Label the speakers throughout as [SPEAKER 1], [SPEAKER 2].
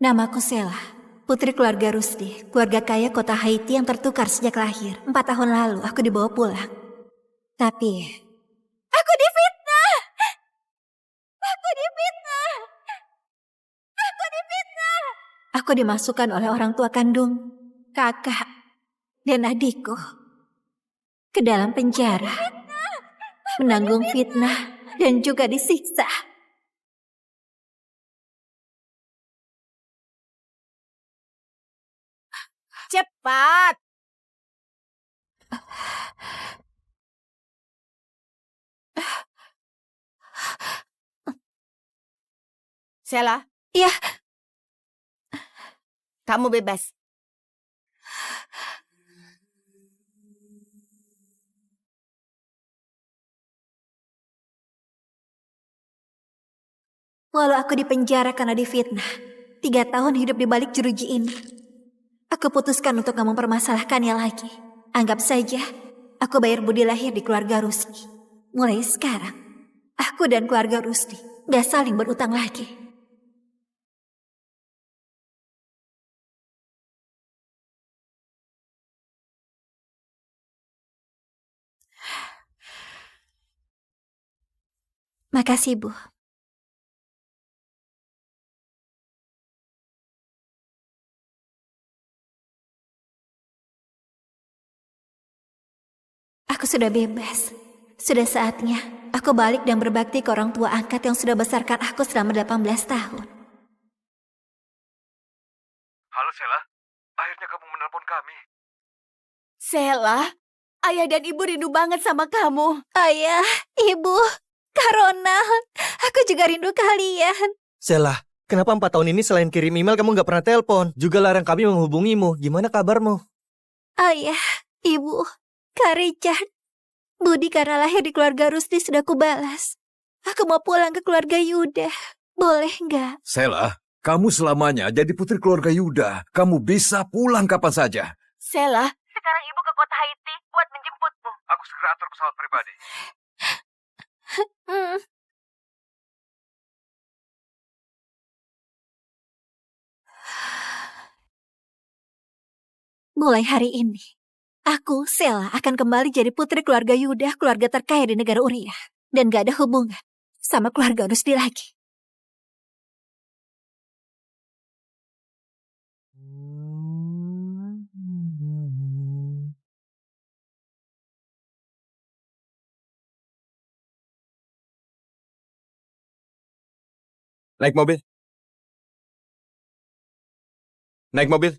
[SPEAKER 1] Namaku Sela, putri keluarga Rusdi, keluarga kaya kota Haiti yang tertukar sejak lahir. 4 tahun lalu aku dibawa pulang. Tapi aku difitnah! Aku difitnah! Aku difitnah! Aku dimasukkan oleh orang tua kandung, kakak, dan adikku ke dalam penjara, menanggung fitnah dan juga disiksa.
[SPEAKER 2] Cepat! Sela,
[SPEAKER 1] Iya,
[SPEAKER 2] kamu bebas.
[SPEAKER 1] walau aku dipenjara karena difitnah, 3 tahun hidup di balik jeruji ini, aku putuskan untuk gak mempermasalahkannya lagi. Anggap saja aku bayar budi lahir di keluarga Rusdi. Mulai sekarang, aku dan keluarga Rusdi gak saling berutang lagi. Makasih, Bu. Aku sudah bebas. Sudah saatnya aku balik dan berbakti ke orang tua angkat yang sudah besarkan aku selama 18 tahun.
[SPEAKER 3] Halo Sela, akhirnya kamu menelpon kami.
[SPEAKER 2] Sela, ayah dan ibu rindu banget sama kamu.
[SPEAKER 1] Ayah, Ibu, Kak Ronald, aku juga rindu kalian.
[SPEAKER 4] Sela, kenapa 4 tahun ini selain kirim email kamu nggak pernah telepon? Juga larang kami menghubungimu. Gimana kabarmu?
[SPEAKER 1] Ayah, Ibu, Kak Richard, budi karena lahir di keluarga Rusdi sudah kubalas. Aku mau pulang ke keluarga Yuda. Boleh nggak?
[SPEAKER 3] Sela, kamu selamanya jadi putri keluarga Yuda. Kamu bisa pulang kapan saja.
[SPEAKER 2] Sela,
[SPEAKER 1] Sekarang Ibu ke kota Haiti buat menjemputmu.
[SPEAKER 3] Aku segera atur pesawat pribadi.
[SPEAKER 1] Mulai hari ini, aku, Sela, akan kembali jadi putri keluarga Yuda, keluarga terkaya di negara Uriah. Dan gak ada hubungan sama keluarga Rusdi lagi.
[SPEAKER 4] Naik mobil. Naik mobil.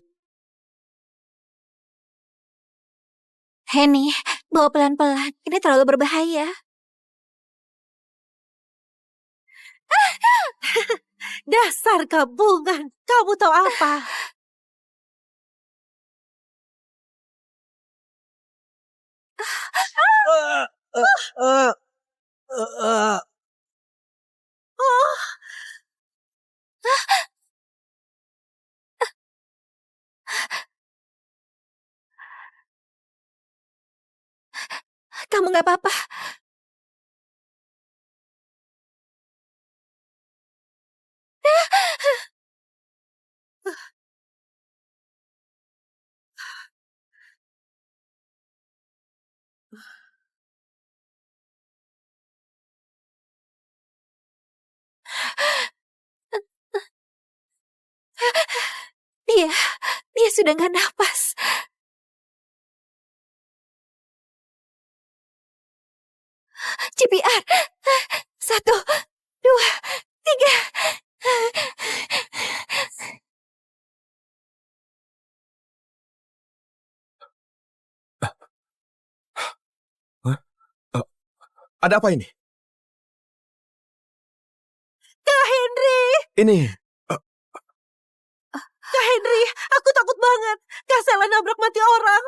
[SPEAKER 1] Henny, bawa pelan-pelan. Ini terlalu berbahaya.
[SPEAKER 2] dasar gabungan. Kamu tahu apa?
[SPEAKER 1] Kamu gak apa-apa. Dia sudah gak napas. CPR. 1, 2, 3.
[SPEAKER 4] Ada apa ini?
[SPEAKER 2] Kak Henry!
[SPEAKER 4] Ini.
[SPEAKER 2] Kak Henry, aku takut banget. Kak Sela nabrak mati orang.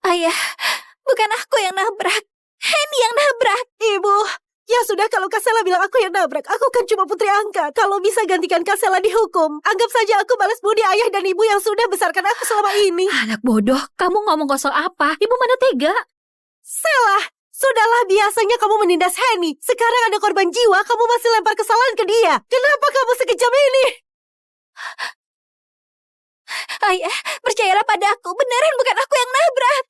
[SPEAKER 1] Ayah, bukan aku yang nabrak. Henny yang nabrak.
[SPEAKER 2] Ibu, ya sudah kalau Kak Sela bilang aku yang nabrak. Aku kan cuma putri angkat. Kalau bisa gantikan Kak Sela dihukum. Anggap saja aku balas budi ayah dan ibu yang sudah besarkan aku selama ini.
[SPEAKER 1] Anak bodoh, kamu ngomong kosong apa? Ibu mana tega?
[SPEAKER 2] Sela, Sudahlah, biasanya kamu menindas Henny. Sekarang ada korban jiwa, kamu masih lempar kesalahan ke dia. Kenapa kamu sekejam ini?
[SPEAKER 1] Ayah, percayalah pada aku. Beneran bukan aku yang nabrak.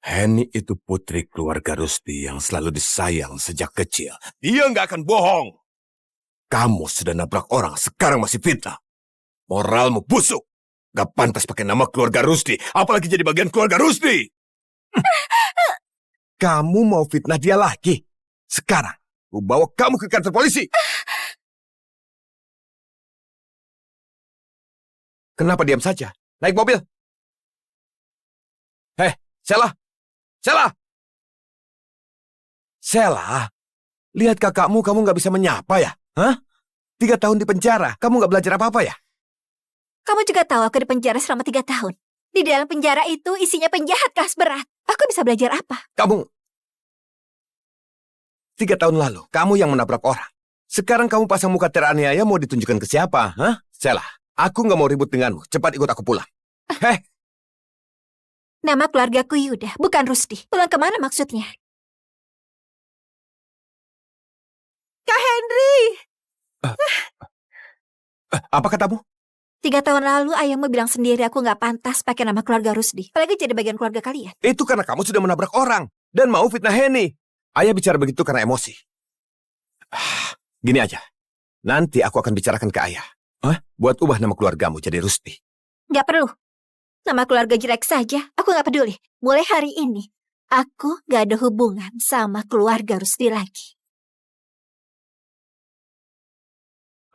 [SPEAKER 5] Henny itu putri keluarga Rusdi yang selalu disayang sejak kecil. Dia nggak akan bohong. Kamu sudah nabrak orang, sekarang masih fitnah. Moralmu busuk. Gak pantas pakai nama keluarga Rusdi, apalagi jadi bagian keluarga Rusdi. Kamu mau fitnah dia lagi? Sekarang, aku bawa kamu ke kantor polisi. Kenapa diam saja? Naik mobil. Sheila! Sheila! Sheila, lihat kakakmu, kamu gak bisa menyapa ya? Hah? 3 tahun di penjara, kamu gak belajar apa-apa ya?
[SPEAKER 1] Kamu juga tahu aku di penjara selama 3 tahun. Di dalam penjara itu isinya penjahat kelas berat. Aku bisa belajar apa?
[SPEAKER 5] Kamu 3 tahun lalu, kamu yang menabrak orang. Sekarang kamu pasang muka teraniaya mau ditunjukkan ke siapa? Hah? Sheila, aku nggak mau ribut denganmu. Cepat ikut aku pulang.
[SPEAKER 1] Nama keluargaku Yuda, bukan Rusdi. Pulang kemana maksudnya?
[SPEAKER 2] Kak Henry!
[SPEAKER 5] Apa katamu?
[SPEAKER 1] 3 tahun lalu ayahmu bilang sendiri aku nggak pantas pakai nama keluarga Rusdi. Apalagi jadi bagian keluarga kalian.
[SPEAKER 5] Itu karena kamu sudah menabrak orang dan mau fitnah Henny. Ayah bicara begitu karena emosi. Gini aja, nanti aku akan bicarakan ke ayah. Buat ubah nama keluargamu jadi Rusdi.
[SPEAKER 1] Nggak perlu. Nama keluarga jelek saja, aku nggak peduli. Mulai hari ini, aku nggak ada hubungan sama keluarga Rusdi lagi.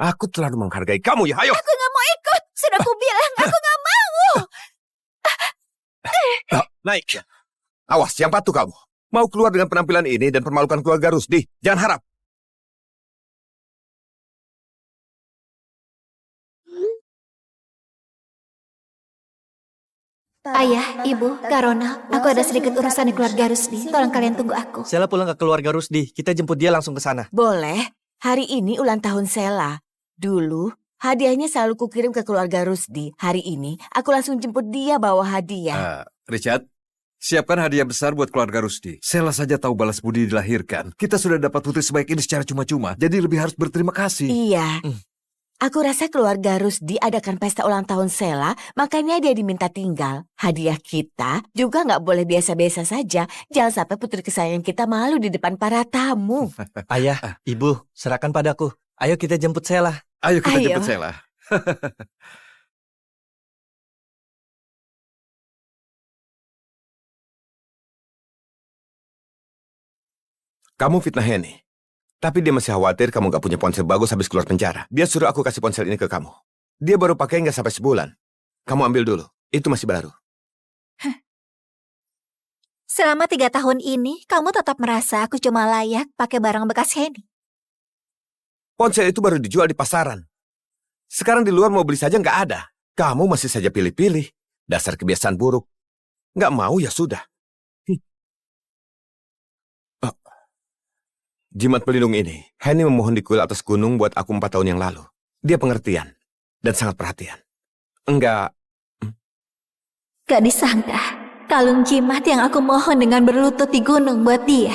[SPEAKER 5] Aku terlalu menghargai kamu ya, ayo.
[SPEAKER 1] Aku nggak mau ikut. Sudah aku bilang, aku nggak mau.
[SPEAKER 5] Naik. Awas, yang patuh kamu. Mau keluar dengan penampilan ini dan permalukan keluarga Rusdi. Jangan harap.
[SPEAKER 1] Ayah, Ibu, Kak Ronald, aku ada sedikit urusan di keluarga Rusdi. Tolong kalian tunggu aku.
[SPEAKER 4] Sheila pulang ke keluarga Rusdi. Kita jemput dia langsung ke sana.
[SPEAKER 6] Boleh. Hari ini ulang tahun Sheila. Dulu, hadiahnya selalu kukirim ke keluarga Rusdi. Hari ini, aku langsung jemput dia bawa hadiah.
[SPEAKER 3] Richard, siapkan hadiah besar buat keluarga Rusdi. Sheila saja tahu balas budi dilahirkan. Kita sudah dapat putri sebaik ini secara cuma-cuma, jadi lebih harus berterima kasih.
[SPEAKER 6] Iya. Aku rasa keluarga Rusdi adakan pesta ulang tahun Sheila, makanya dia diminta tinggal. Hadiah kita juga nggak boleh biasa-biasa saja. Jangan sampai putri kesayangan kita malu di depan para tamu.
[SPEAKER 4] Ayah, Ibu, serahkan padaku. Ayo kita jemput Sheila.
[SPEAKER 3] Ayo kita
[SPEAKER 6] Ayo.
[SPEAKER 3] jemput Sheila.
[SPEAKER 5] Kamu fitnah Henny. Tapi dia masih khawatir kamu gak punya ponsel bagus habis keluar penjara. Dia suruh aku kasih ponsel ini ke kamu. Dia baru pakai nggak sampai sebulan. Kamu ambil dulu. Itu masih baru.
[SPEAKER 1] Selama 3 tahun ini, kamu tetap merasa aku cuma layak pakai barang bekas Henny.
[SPEAKER 5] Ponsel itu baru dijual di pasaran. Sekarang di luar mau beli saja nggak ada. Kamu masih saja pilih-pilih. Dasar kebiasaan buruk. Nggak mau ya sudah. Jimat pelindung ini, Henny memohon di kuil atas gunung buat aku 4 tahun yang lalu. Dia pengertian dan sangat perhatian. Enggak.
[SPEAKER 1] Gak disangka, kalung jimat yang aku mohon dengan berlutut di gunung buat dia,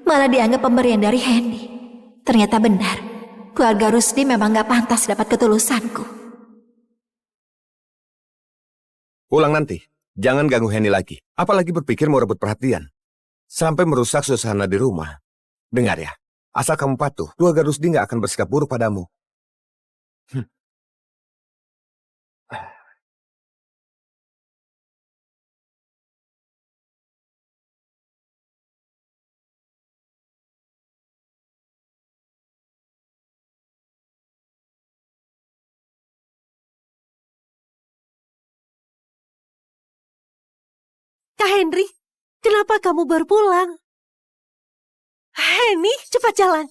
[SPEAKER 1] malah dianggap pemberian dari Henny. Ternyata benar, keluarga Rusdi memang gak pantas dapat ketulusanku.
[SPEAKER 5] Pulang nanti, jangan ganggu Henny lagi. Apalagi berpikir mau rebut perhatian. Sampai merusak suasana di rumah. Dengar ya, asal kamu patuh, keluarga Rusdi nggak akan bersikap buruk padamu.
[SPEAKER 2] Kak Henry, kenapa kamu baru pulang? Henny, cepat jalan.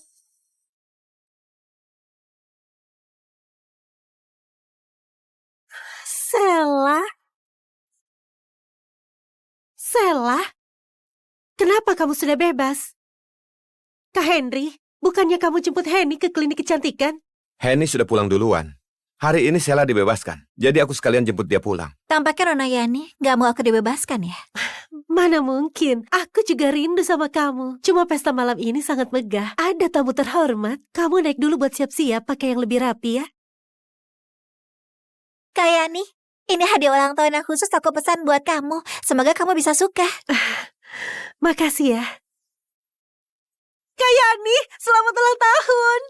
[SPEAKER 2] Sheila? Sheila? Kenapa kamu sudah bebas? Kak Henry, bukannya kamu jemput Henny ke klinik kecantikan?
[SPEAKER 5] Henny sudah pulang duluan. Hari ini Sela dibebaskan, jadi aku sekalian jemput dia pulang.
[SPEAKER 1] Tampaknya Nona Yani gak mau aku dibebaskan ya.
[SPEAKER 2] Mana mungkin, aku juga rindu sama kamu. Cuma pesta malam ini sangat megah. Ada tamu terhormat. Kamu naik dulu buat siap-siap, pakai yang lebih rapi ya.
[SPEAKER 1] Kak Yani, ini hadiah ulang tahun yang khusus aku pesan buat kamu. Semoga kamu bisa suka.
[SPEAKER 2] Makasih ya. Kak Yani, selamat ulang tahun.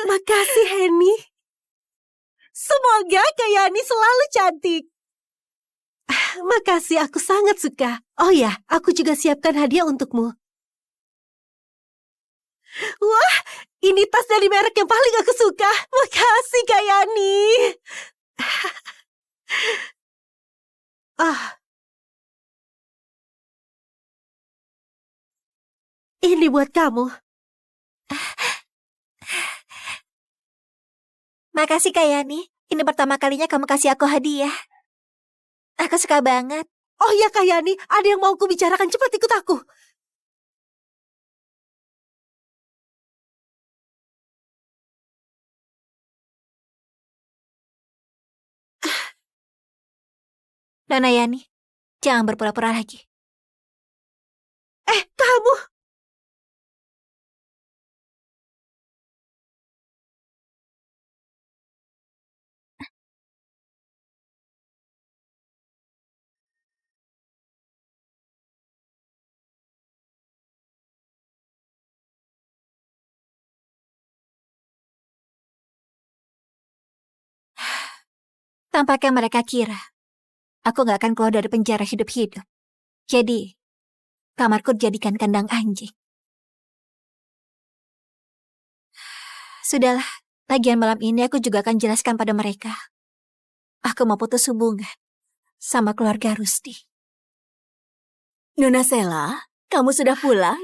[SPEAKER 2] Makasih Henny. Semoga Kak Yani selalu cantik. Makasih, aku sangat suka. Oh ya, aku juga siapkan hadiah untukmu. Wah, ini tas dari merek yang paling aku suka. Makasih Kak Yani. Ini buat kamu.
[SPEAKER 1] Makasih Kak Yani. Ini pertama kalinya kamu kasih aku hadiah. Aku suka banget.
[SPEAKER 2] Oh ya Kak Yani, ada yang mau aku bicarakan. Cepat ikut aku.
[SPEAKER 1] Nona Yani, jangan berpura-pura lagi.
[SPEAKER 2] Kamu.
[SPEAKER 1] Tampaknya mereka kira aku gak akan keluar dari penjara hidup-hidup. Jadi, kamarku dijadikan kandang anjing. Sudahlah, lagian malam ini aku juga akan jelaskan pada mereka. Aku mau putus hubungan sama keluarga Rusdi.
[SPEAKER 6] Nona Sela, kamu sudah pulang?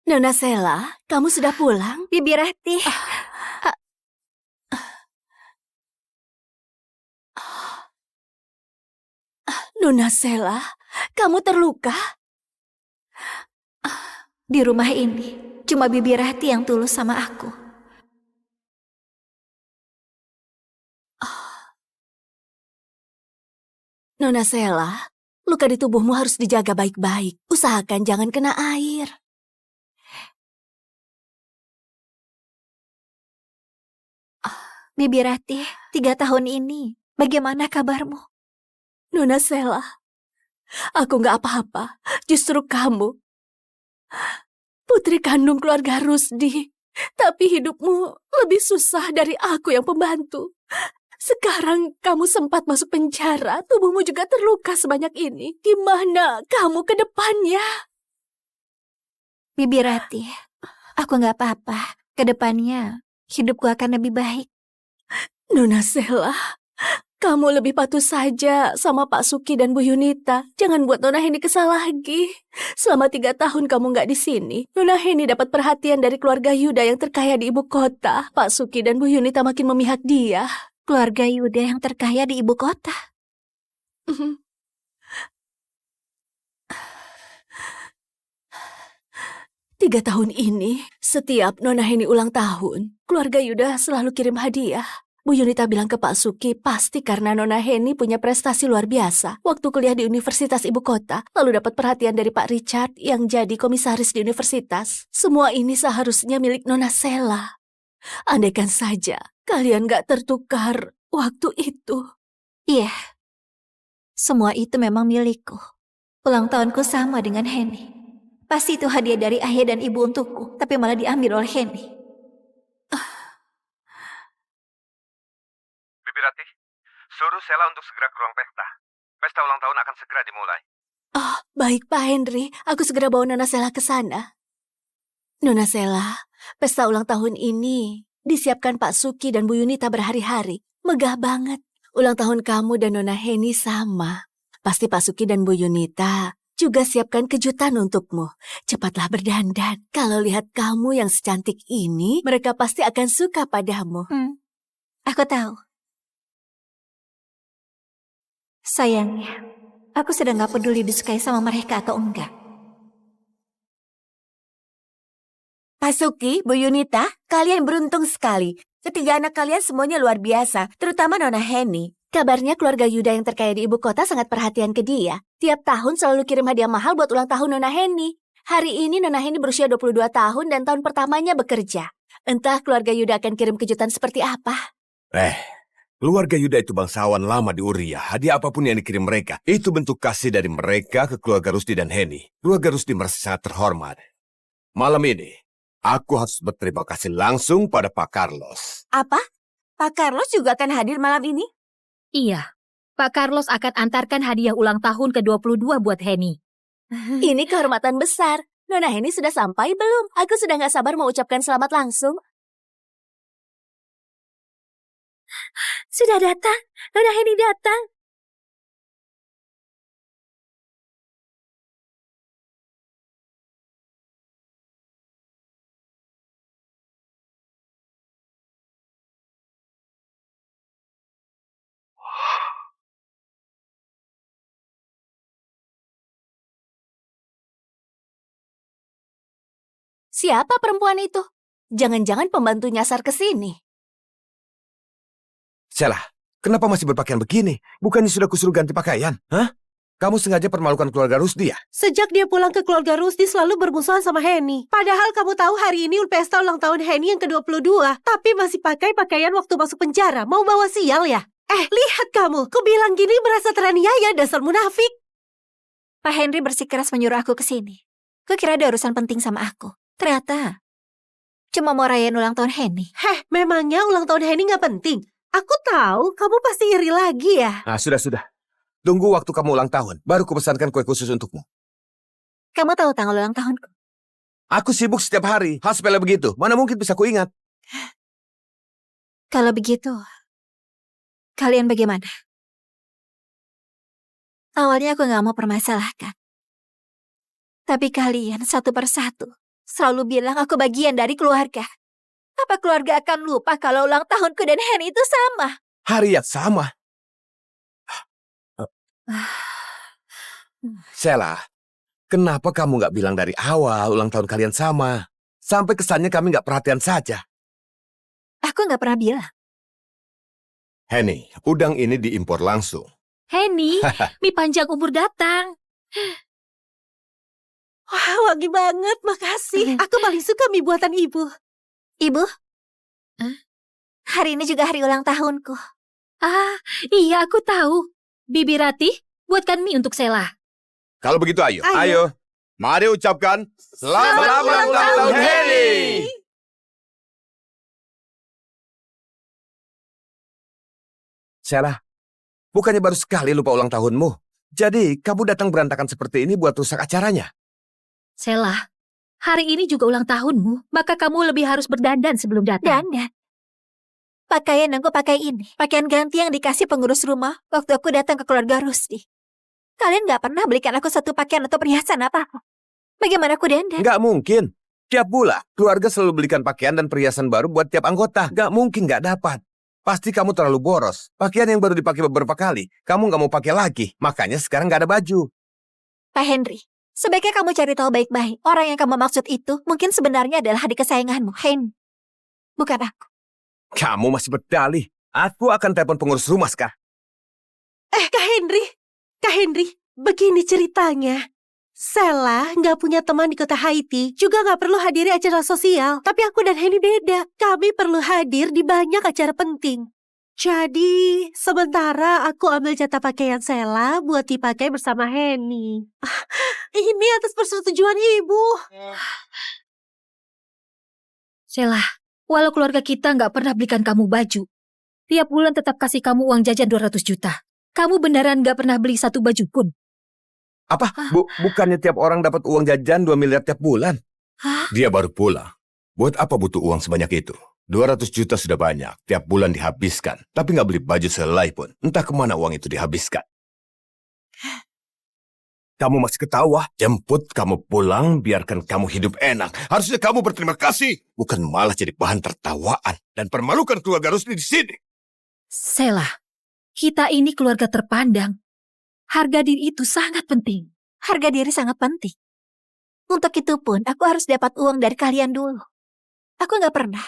[SPEAKER 6] Nona Sela, kamu sudah pulang?
[SPEAKER 1] Bibi Rati,
[SPEAKER 6] Nona Sela, kamu terluka?
[SPEAKER 1] di rumah ini cuma Bibi Rati yang tulus sama aku.
[SPEAKER 6] Nona Sela, luka di tubuhmu harus dijaga baik-baik. Usahakan jangan kena air.
[SPEAKER 1] Bibi Rati, 3 tahun ini, bagaimana kabarmu?
[SPEAKER 6] Nona Sela, aku nggak apa-apa. Justru kamu, putri kandung keluarga Rusdi. Tapi hidupmu lebih susah dari aku yang pembantu. Sekarang kamu sempat masuk penjara, tubuhmu juga terluka sebanyak ini. Gimana kamu ke depannya?
[SPEAKER 1] Bibi Rati, aku gak apa-apa. Kedepannya, hidupku akan lebih baik.
[SPEAKER 6] Nona Sela, kamu lebih patuh saja sama Pak Suki dan Bu Yunita. Jangan buat Nona Heni kesal lagi. Selama 3 tahun kamu nggak di sini, Nona Heni dapat perhatian dari keluarga Yuda yang terkaya di ibu kota. Pak Suki dan Bu Yunita makin memihak dia.
[SPEAKER 1] Keluarga Yuda yang terkaya di ibu kota.
[SPEAKER 6] 3 tahun ini, setiap Nona Heni ulang tahun, keluarga Yuda selalu kirim hadiah. Bu Yunita bilang ke Pak Suki, pasti karena Nona Heni punya prestasi luar biasa. Waktu kuliah di Universitas Ibu Kota, lalu dapat perhatian dari Pak Richard yang jadi komisaris di universitas. Semua ini seharusnya milik Nona Sela. Andaikan saja kalian gak tertukar waktu itu.
[SPEAKER 1] Iya, semua itu memang milikku. Ulang tahunku sama dengan Heni. Pasti itu hadiah dari ayah dan ibu untukku, tapi malah diambil oleh Heni.
[SPEAKER 3] Bibi Rati, suruh Sela untuk segera ke ruang pesta. Pesta ulang tahun akan segera dimulai.
[SPEAKER 6] Oh, baik Pak Henry. Aku segera bawa Nona Sela ke sana. Nona Sela, pesta ulang tahun ini disiapkan Pak Suki dan Bu Yunita berhari-hari. Megah banget. Ulang tahun kamu dan Nona Heni sama. Pasti Pak Suki dan Bu Yunita juga siapkan kejutan untukmu. Cepatlah berdandan. Kalau lihat kamu yang secantik ini, mereka pasti akan suka padamu.
[SPEAKER 1] Aku tahu. Sayangnya, aku sudah gak peduli disukai sama mereka atau enggak.
[SPEAKER 6] Pak Suki, Bu Yunita, kalian beruntung sekali. Ketiga anak kalian semuanya luar biasa, terutama Nona Henny.
[SPEAKER 2] Kabarnya keluarga Yuda yang terkaya di ibu kota sangat perhatian ke dia. Tiap tahun selalu kirim hadiah mahal buat ulang tahun Nona Henny. Hari ini Nona Henny berusia 22 tahun dan tahun pertamanya bekerja. Entah keluarga Yuda akan kirim kejutan seperti apa.
[SPEAKER 5] Keluarga Yuda itu bangsawan lama di Uria. Hadiah apapun yang dikirim mereka, itu bentuk kasih dari mereka ke keluarga Rusdi dan Henny. Keluarga Rusdi merasa sangat terhormat. Malam ini, aku harus berterima kasih langsung pada Pak Carlos.
[SPEAKER 6] Apa? Pak Carlos juga akan hadir malam ini?
[SPEAKER 7] Iya, Pak Carlos akan antarkan hadiah ulang tahun ke-22 buat Henny.
[SPEAKER 2] Ini kehormatan besar. Nona Henny sudah sampai belum? Aku sudah gak sabar mau ucapkan selamat langsung. Sudah datang. Nona Henny datang. Siapa perempuan itu? Jangan-jangan pembantu nyasar ke sini.
[SPEAKER 5] Sheila, kenapa masih berpakaian begini? Bukannya sudah kusuruh ganti pakaian? Hah? Kamu sengaja permalukan keluarga Rusdi ya?
[SPEAKER 2] Sejak dia pulang ke keluarga Rusdi selalu bermusuhan sama Henny. Padahal kamu tahu hari ini pesta ulang tahun Henny yang ke-22. Tapi masih pakai pakaian waktu masuk penjara. Mau bawa sial ya? Lihat kamu. Kubilang gini merasa teraniaya, dasar munafik. Pak Henry bersikeras menyuruh aku ke sini. Kukira ada urusan penting sama aku. Ternyata cuma mau rayain ulang tahun Henny. Memangnya ulang tahun Henny gak penting? Aku tahu kamu pasti iri lagi ya.
[SPEAKER 5] Ah, sudah. Tunggu waktu kamu ulang tahun, baru kupesankan kue khusus untukmu.
[SPEAKER 2] Kamu tahu tanggal ulang tahunku?
[SPEAKER 5] Aku sibuk setiap hari, hal sepele begitu. Mana mungkin bisa kuingat?
[SPEAKER 2] Kalau begitu, kalian bagaimana? Awalnya aku gak mau permasalahkan. Tapi kalian satu persatu selalu bilang aku bagian dari keluarga. Apa keluarga akan lupa kalau ulang tahunku dan Henny itu sama?
[SPEAKER 5] Hari yang sama. Sheila, kenapa kamu nggak bilang dari awal ulang tahun kalian sama? Sampai kesannya kami nggak perhatian saja.
[SPEAKER 2] Aku gak pernah bilang.
[SPEAKER 5] Henny, udang ini diimpor langsung.
[SPEAKER 7] Henny, mie panjang umur datang.
[SPEAKER 2] Wah, wangi banget, makasih. Aku paling suka mie buatan ibu. Ibu? Hari ini juga hari ulang tahunku.
[SPEAKER 7] Ah, iya aku tahu. Bibi Ratih, buatkan mie untuk Sheila.
[SPEAKER 5] Kalau begitu ayo.
[SPEAKER 2] Ayo.
[SPEAKER 5] Mari ucapkan selamat ulang tahun Henny. Sheila, bukannya baru sekali lupa ulang tahunmu. Jadi kamu datang berantakan seperti ini buat rusak acaranya.
[SPEAKER 7] Sheila, hari ini juga ulang tahunmu, maka kamu lebih harus berdandan sebelum datang.
[SPEAKER 2] Dandan. Pakaian yang aku pakai ini, pakaian ganti yang dikasih pengurus rumah waktu aku datang ke keluarga Rusdi. Kalian gak pernah belikan aku satu pakaian atau perhiasan apa-apa. Bagaimana aku dandan?
[SPEAKER 5] Nggak mungkin. Tiap bulan, keluarga selalu belikan pakaian dan perhiasan baru buat tiap anggota. Nggak mungkin nggak dapat. Pasti kamu terlalu boros. Pakaian yang baru dipakai beberapa kali, kamu nggak mau pakai lagi. Makanya sekarang nggak ada baju.
[SPEAKER 2] Pak Henry, sebaiknya kamu cari tahu baik-baik. Orang yang kamu maksud itu mungkin sebenarnya adalah adik kesayanganmu, Henry. Bukan aku.
[SPEAKER 5] Kamu masih berdalih. Aku akan telepon pengurus rumah sekarang.
[SPEAKER 2] Kak Henry, begini ceritanya. Sheila nggak punya teman di kota Haiti, juga nggak perlu hadiri acara sosial. Tapi aku dan Henny beda. Kami perlu hadir di banyak acara penting. Jadi, sementara aku ambil jatah pakaian Sheila buat dipakai bersama Henny. Ini atas persetujuan ibu.
[SPEAKER 7] Sheila, walau keluarga kita nggak pernah belikan kamu baju, tiap bulan tetap kasih kamu uang jajan 200 juta. Kamu beneran nggak pernah beli satu baju pun?
[SPEAKER 5] Apa? Bukannya tiap orang dapat uang jajan 2 miliar tiap bulan? Dia baru pulang. Buat apa butuh uang sebanyak itu? 200 juta sudah banyak. Tiap bulan dihabiskan. Tapi nggak beli baju sehelai pun. Entah kemana uang itu dihabiskan. Kamu masih ketawa? Jemput kamu pulang, biarkan kamu hidup enak. Harusnya kamu berterima kasih. Bukan malah jadi bahan tertawaan. Dan permalukan keluarga Rusdi di sini.
[SPEAKER 7] Sheila, kita ini keluarga terpandang. Harga diri itu sangat penting.
[SPEAKER 2] Harga diri sangat penting. Untuk itu pun, aku harus dapat uang dari kalian dulu.
[SPEAKER 1] Aku nggak pernah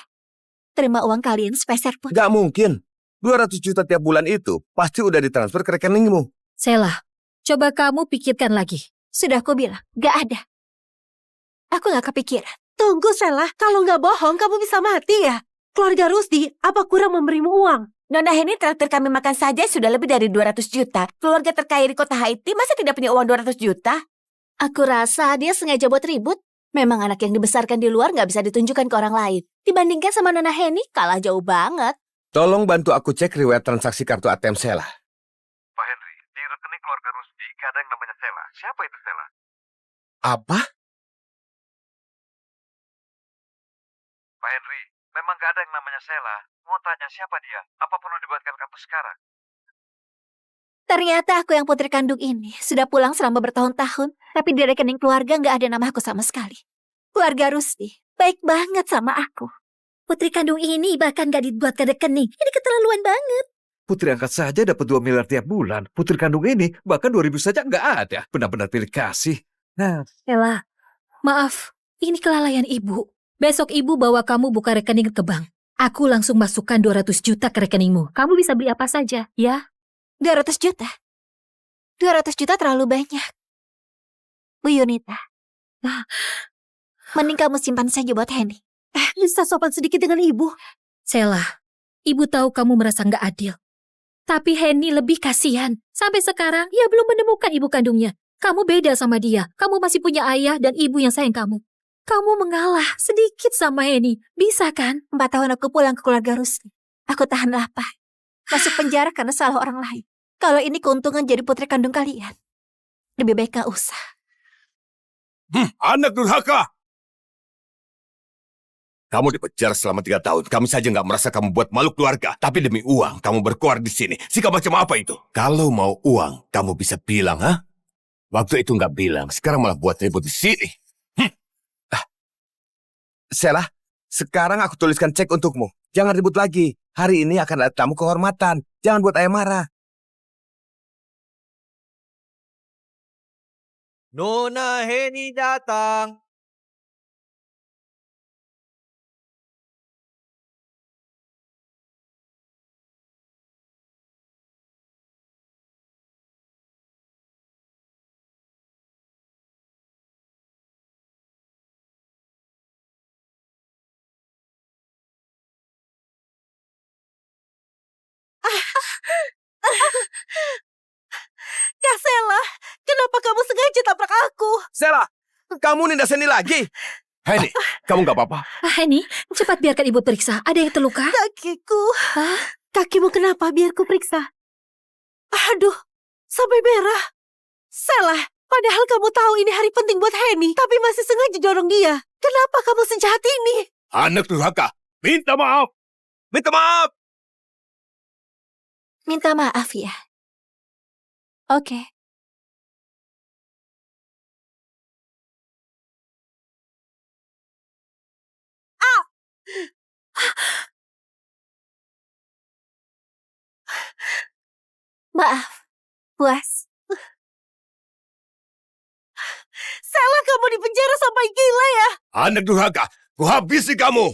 [SPEAKER 1] terima uang kalian sepeser pun.
[SPEAKER 5] Gak mungkin. 200 juta tiap bulan itu pasti udah ditransfer ke rekeningmu.
[SPEAKER 7] Sela, coba kamu pikirkan lagi.
[SPEAKER 1] Sudah aku bilang, nggak ada. Aku nggak kepikiran.
[SPEAKER 2] Tunggu, Sela. Kalau nggak bohong, kamu bisa mati ya? Keluarga Rusdi, apa kurang memberimu uang?
[SPEAKER 6] Nona Heni traktir kami makan saja sudah lebih dari 200 juta. Keluarga terkaya di kota Haiti masa tidak punya uang 200 juta?
[SPEAKER 1] Aku rasa dia sengaja buat ribut. Memang anak yang dibesarkan di luar nggak bisa ditunjukkan ke orang lain. Dibandingkan sama Nona Heni, kalah jauh banget.
[SPEAKER 5] Tolong bantu aku cek riwayat transaksi kartu ATM Sela.
[SPEAKER 3] Pak Henry, di rekening keluarga Rusdi gak ada yang namanya Sela. Siapa itu Sela?
[SPEAKER 5] Apa?
[SPEAKER 3] Pak Henry, memang gak ada yang namanya Sela. Mau tanya siapa dia? Apa perlu dibuatkan kartu sekarang?
[SPEAKER 1] Ternyata aku yang putri kandung ini sudah pulang selama bertahun-tahun, tapi di rekening keluarga nggak ada nama aku sama sekali. Keluarga Rusdi baik banget sama aku.
[SPEAKER 7] Putri kandung ini bahkan gak dibuatkan rekening. Ini keterlaluan banget.
[SPEAKER 3] Putri angkat saja dapat 2 miliar tiap bulan. Putri kandung ini bahkan 2.000 saja nggak ada. Benar-benar pilih kasih. Nah,
[SPEAKER 7] Sela, maaf. Ini kelalaian ibu. Besok ibu bawa kamu buka rekening ke bank. Aku langsung masukkan 200 juta ke rekeningmu. Kamu bisa beli apa saja, ya?
[SPEAKER 1] 200 juta? 200 juta terlalu banyak. Bu Yunita, mending kamu simpan saja buat Henny.
[SPEAKER 2] Bisa sopan sedikit dengan ibu.
[SPEAKER 7] Sela, ibu tahu kamu merasa nggak adil. Tapi Henny lebih kasihan. Sampai sekarang, ia belum menemukan ibu kandungnya. Kamu beda sama dia. Kamu masih punya ayah dan ibu yang sayang kamu. Kamu mengalah sedikit sama Henny. Bisa kan?
[SPEAKER 1] 4 tahun aku pulang ke keluarga Rusdi. Aku tahan lapar. Masuk penjara karena salah orang lain. Kalau ini keuntungan jadi putri kandung kalian, lebih baik gak usah.
[SPEAKER 5] Anak durhaka! Kamu dipenjara selama 3 tahun. Kami saja nggak merasa kamu buat malu keluarga. Tapi demi uang, kamu berkuar di sini. Sikap macam apa itu? Kalau mau uang, kamu bisa bilang, ha? Waktu itu nggak bilang. Sekarang malah buat ribut di sini. Sela, sekarang aku tuliskan cek untukmu. Jangan ribut lagi. Hari ini akan ada tamu kehormatan. Jangan buat ayah marah.
[SPEAKER 4] Nona Heni datang.
[SPEAKER 2] Kak Sela, kenapa kamu sengaja tabrak aku?
[SPEAKER 5] Sela, kamu nindas Heni lagi? Heni, kamu nggak apa-apa?
[SPEAKER 7] Henny, cepat biarkan ibu periksa. Ada yang terluka?
[SPEAKER 2] Kakiku.
[SPEAKER 7] Hah?
[SPEAKER 2] Kakimu kenapa? Biar ku periksa. Aduh, sampai merah. Sela, padahal kamu tahu ini hari penting buat Henny, tapi masih sengaja dorong dia. Kenapa kamu sejahat ini?
[SPEAKER 5] Anak durhaka, minta maaf. Minta maaf.
[SPEAKER 1] Minta maaf ya. Oke. Maaf, puas.
[SPEAKER 2] Sela, kamu di penjara sampai gila ya?
[SPEAKER 5] Anak durhaka, ku habisi kamu.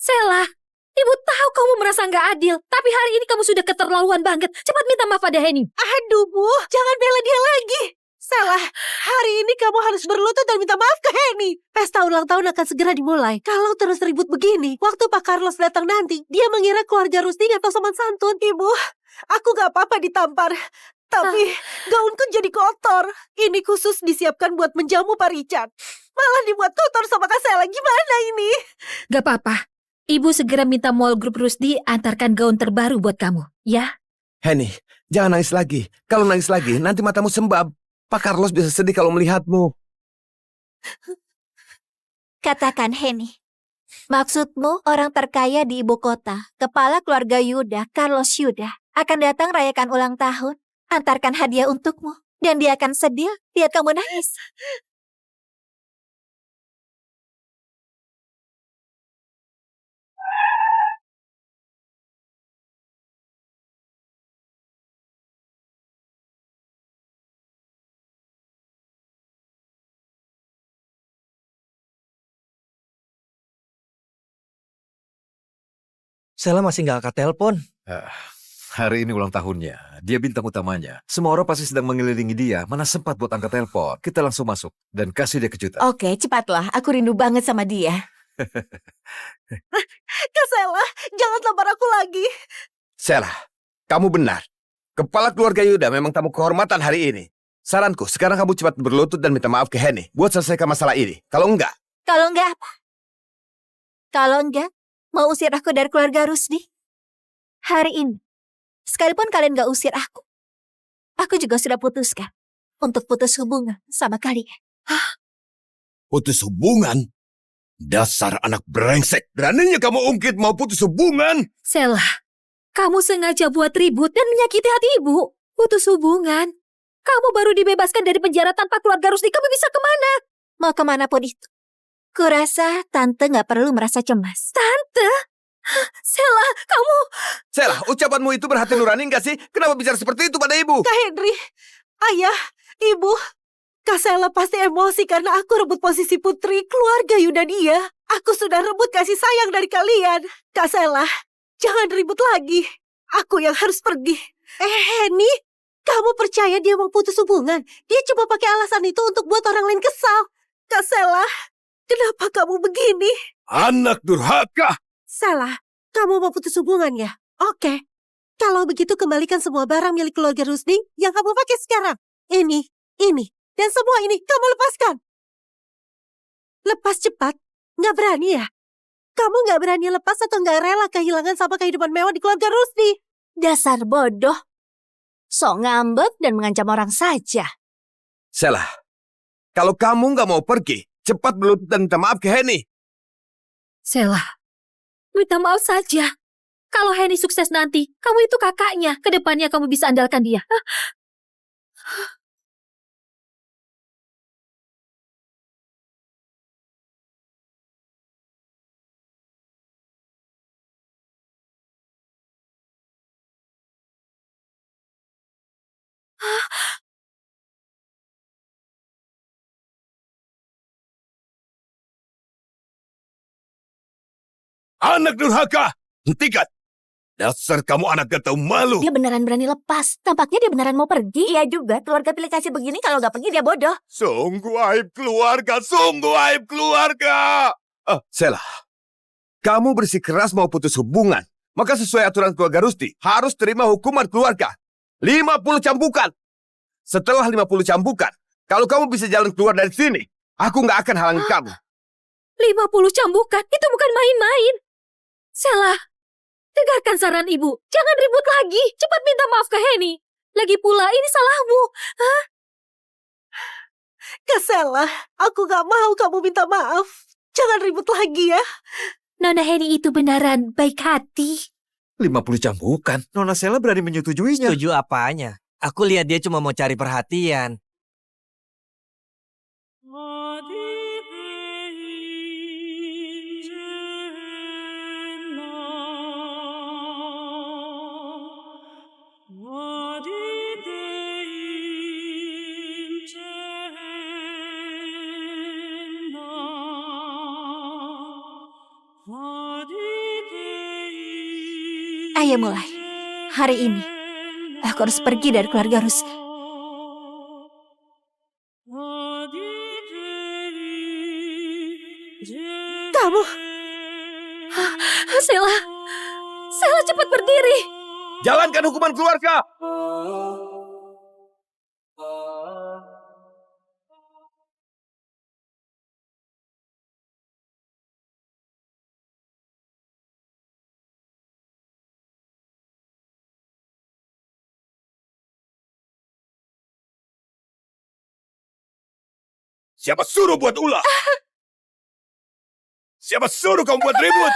[SPEAKER 7] Sela, ibu tahu kamu merasa nggak adil. Tapi hari ini kamu sudah keterlaluan banget. Cepat minta maaf pada Henny.
[SPEAKER 2] Aduh, Bu, jangan bela dia lagi. Sela, hari ini kamu harus berlutut dan minta maaf ke Henny. Pesta ulang tahun akan segera dimulai. Kalau terus ribut begini, waktu Pak Carlos datang nanti, dia mengira keluarga Rusdi atau sopan santun. Ibu, aku gak apa-apa ditampar. Tapi gaunku jadi kotor. Ini khusus disiapkan buat menjamu Pak Richard. Malah dibuat kotor sama Kak Sela. Gimana ini?
[SPEAKER 7] Gak apa-apa. Ibu segera minta mall grup Rusdi antarkan gaun terbaru buat kamu. Ya?
[SPEAKER 5] Heni, jangan nangis lagi. Kalau nangis lagi, nanti matamu sembab. Pak Carlos bisa sedih kalau melihatmu.
[SPEAKER 1] Katakan Henny. Maksudmu orang terkaya di ibu kota, kepala keluarga Yuda, Carlos Yuda, akan datang rayakan ulang tahun, antarkan hadiah untukmu, dan dia akan sedih lihat kamu nangis.
[SPEAKER 4] Sela masih nggak angkat telepon.
[SPEAKER 3] Hari ini ulang tahunnya. Dia bintang utamanya. Semua orang pasti sedang mengelilingi dia. Mana sempat buat angkat telepon. Kita langsung masuk dan kasih dia kejutan.
[SPEAKER 6] Oke, cepatlah. Aku rindu banget sama dia.
[SPEAKER 2] Kak Sela, jangan tampar aku lagi.
[SPEAKER 5] Sela, kamu benar. Kepala keluarga Yuda memang tamu kehormatan hari ini. Saranku, sekarang kamu cepat berlutut dan minta maaf ke Henny buat selesaikan masalah ini. Kalau enggak,
[SPEAKER 1] Kalau enggak apa? Kalau enggak, mau usir aku dari keluarga Rusdi? Hari ini, sekalipun kalian gak usir aku juga sudah putuskan untuk putus hubungan sama kalian.
[SPEAKER 5] putus hubungan? Dasar anak brengsek. Beraninya kamu ungkit mau putus hubungan?
[SPEAKER 7] Sela, kamu sengaja buat ribut dan menyakiti hati ibu. Putus hubungan. Kamu baru dibebaskan dari penjara tanpa keluarga Rusdi. Kamu bisa kemana?
[SPEAKER 1] Mau kemanapun itu. Kurasa tante gak perlu merasa cemas.
[SPEAKER 7] Tante? Sela, kamu...
[SPEAKER 5] Sela, ucapanmu itu berhati nurani enggak sih? Kenapa bicara seperti itu pada ibu?
[SPEAKER 2] Kak Henry, ayah, ibu. Kak Sela pasti emosi karena aku rebut posisi putri keluarga Yuda dia. Aku sudah rebut kasih sayang dari kalian. Kak Sela, jangan ribut lagi. Aku yang harus pergi. Henny, kamu percaya dia mau putus hubungan? Dia cuma pakai alasan itu untuk buat orang lain kesal. Kak Sela, kenapa kamu begini?
[SPEAKER 5] Anak durhaka!
[SPEAKER 2] Salah, kamu mau putus hubungan ya? Oke. Kalau begitu kembalikan semua barang milik keluarga Rusdi yang kamu pakai sekarang. Ini, dan semua ini kamu lepaskan. Lepas cepat, nggak berani ya? Kamu nggak berani lepas atau nggak rela kehilangan sama kehidupan mewah di keluarga Rusdi?
[SPEAKER 1] Dasar bodoh. Sok ngambek dan mengancam orang saja.
[SPEAKER 5] Sela, kalau kamu nggak mau pergi, cepat berlutut dan minta maaf ke Henny.
[SPEAKER 7] Sela, minta maaf saja. Kalau Henny sukses nanti, kamu itu kakaknya. Kedepannya kamu bisa andalkan dia.
[SPEAKER 5] Anak durhaka! Hentikan! Dasar kamu anak gak tahu malu.
[SPEAKER 1] Dia beneran berani lepas. Tampaknya dia beneran mau pergi.
[SPEAKER 6] Iya juga, keluarga pilih kasih begini kalau nggak pergi dia bodoh.
[SPEAKER 5] Sungguh aib keluarga, sungguh aib keluarga. Sela, kamu bersikeras mau putus hubungan. Maka sesuai aturan keluarga Rusdi, harus terima hukuman keluarga. 50 cambukan. Setelah 50 cambukan, kalau kamu bisa jalan keluar dari sini, aku nggak akan halangi kamu.
[SPEAKER 7] 50 cambukan, itu bukan main-main. Sela, dengarkan saran ibu. Jangan ribut lagi. Cepat minta maaf ke Henny. Lagi pula, ini salahmu.
[SPEAKER 2] Kak Sela, aku nggak mau kamu minta maaf. Jangan ribut lagi ya.
[SPEAKER 7] Nona Henny itu beneran baik hati.
[SPEAKER 3] 50 cambukan. Nona Sela berani menyetujuinya.
[SPEAKER 4] Setuju apanya? Aku lihat dia cuma mau cari perhatian.
[SPEAKER 1] Ayo mulai. Hari ini, aku harus pergi dari keluarga Rusdi.
[SPEAKER 2] Kamu,
[SPEAKER 7] Sela, Sela cepat berdiri.
[SPEAKER 5] Jalankan hukuman keluarga. Siapa suruh buat ulah? Siapa suruh kamu buat ribut?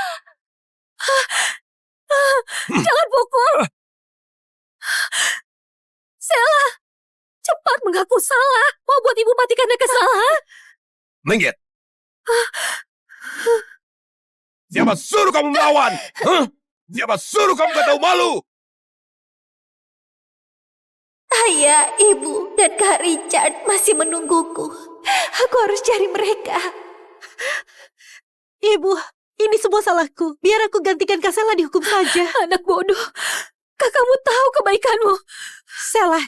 [SPEAKER 7] Jangan pukul. Sela, cepat mengaku salah. Mau buat ibu mati karena kesalahan.
[SPEAKER 5] Minggir. Siapa suruh kamu melawan? Siapa suruh kamu gak tahu malu?
[SPEAKER 1] Ayah, ibu, dan Kak Richard masih menungguku. Aku harus cari mereka.
[SPEAKER 2] Ibu, Ini semua salahku. Biar aku gantikan Kak Sela dihukum saja.
[SPEAKER 7] Anak bodoh, kakakmu tahu kebaikanmu.
[SPEAKER 2] Sela,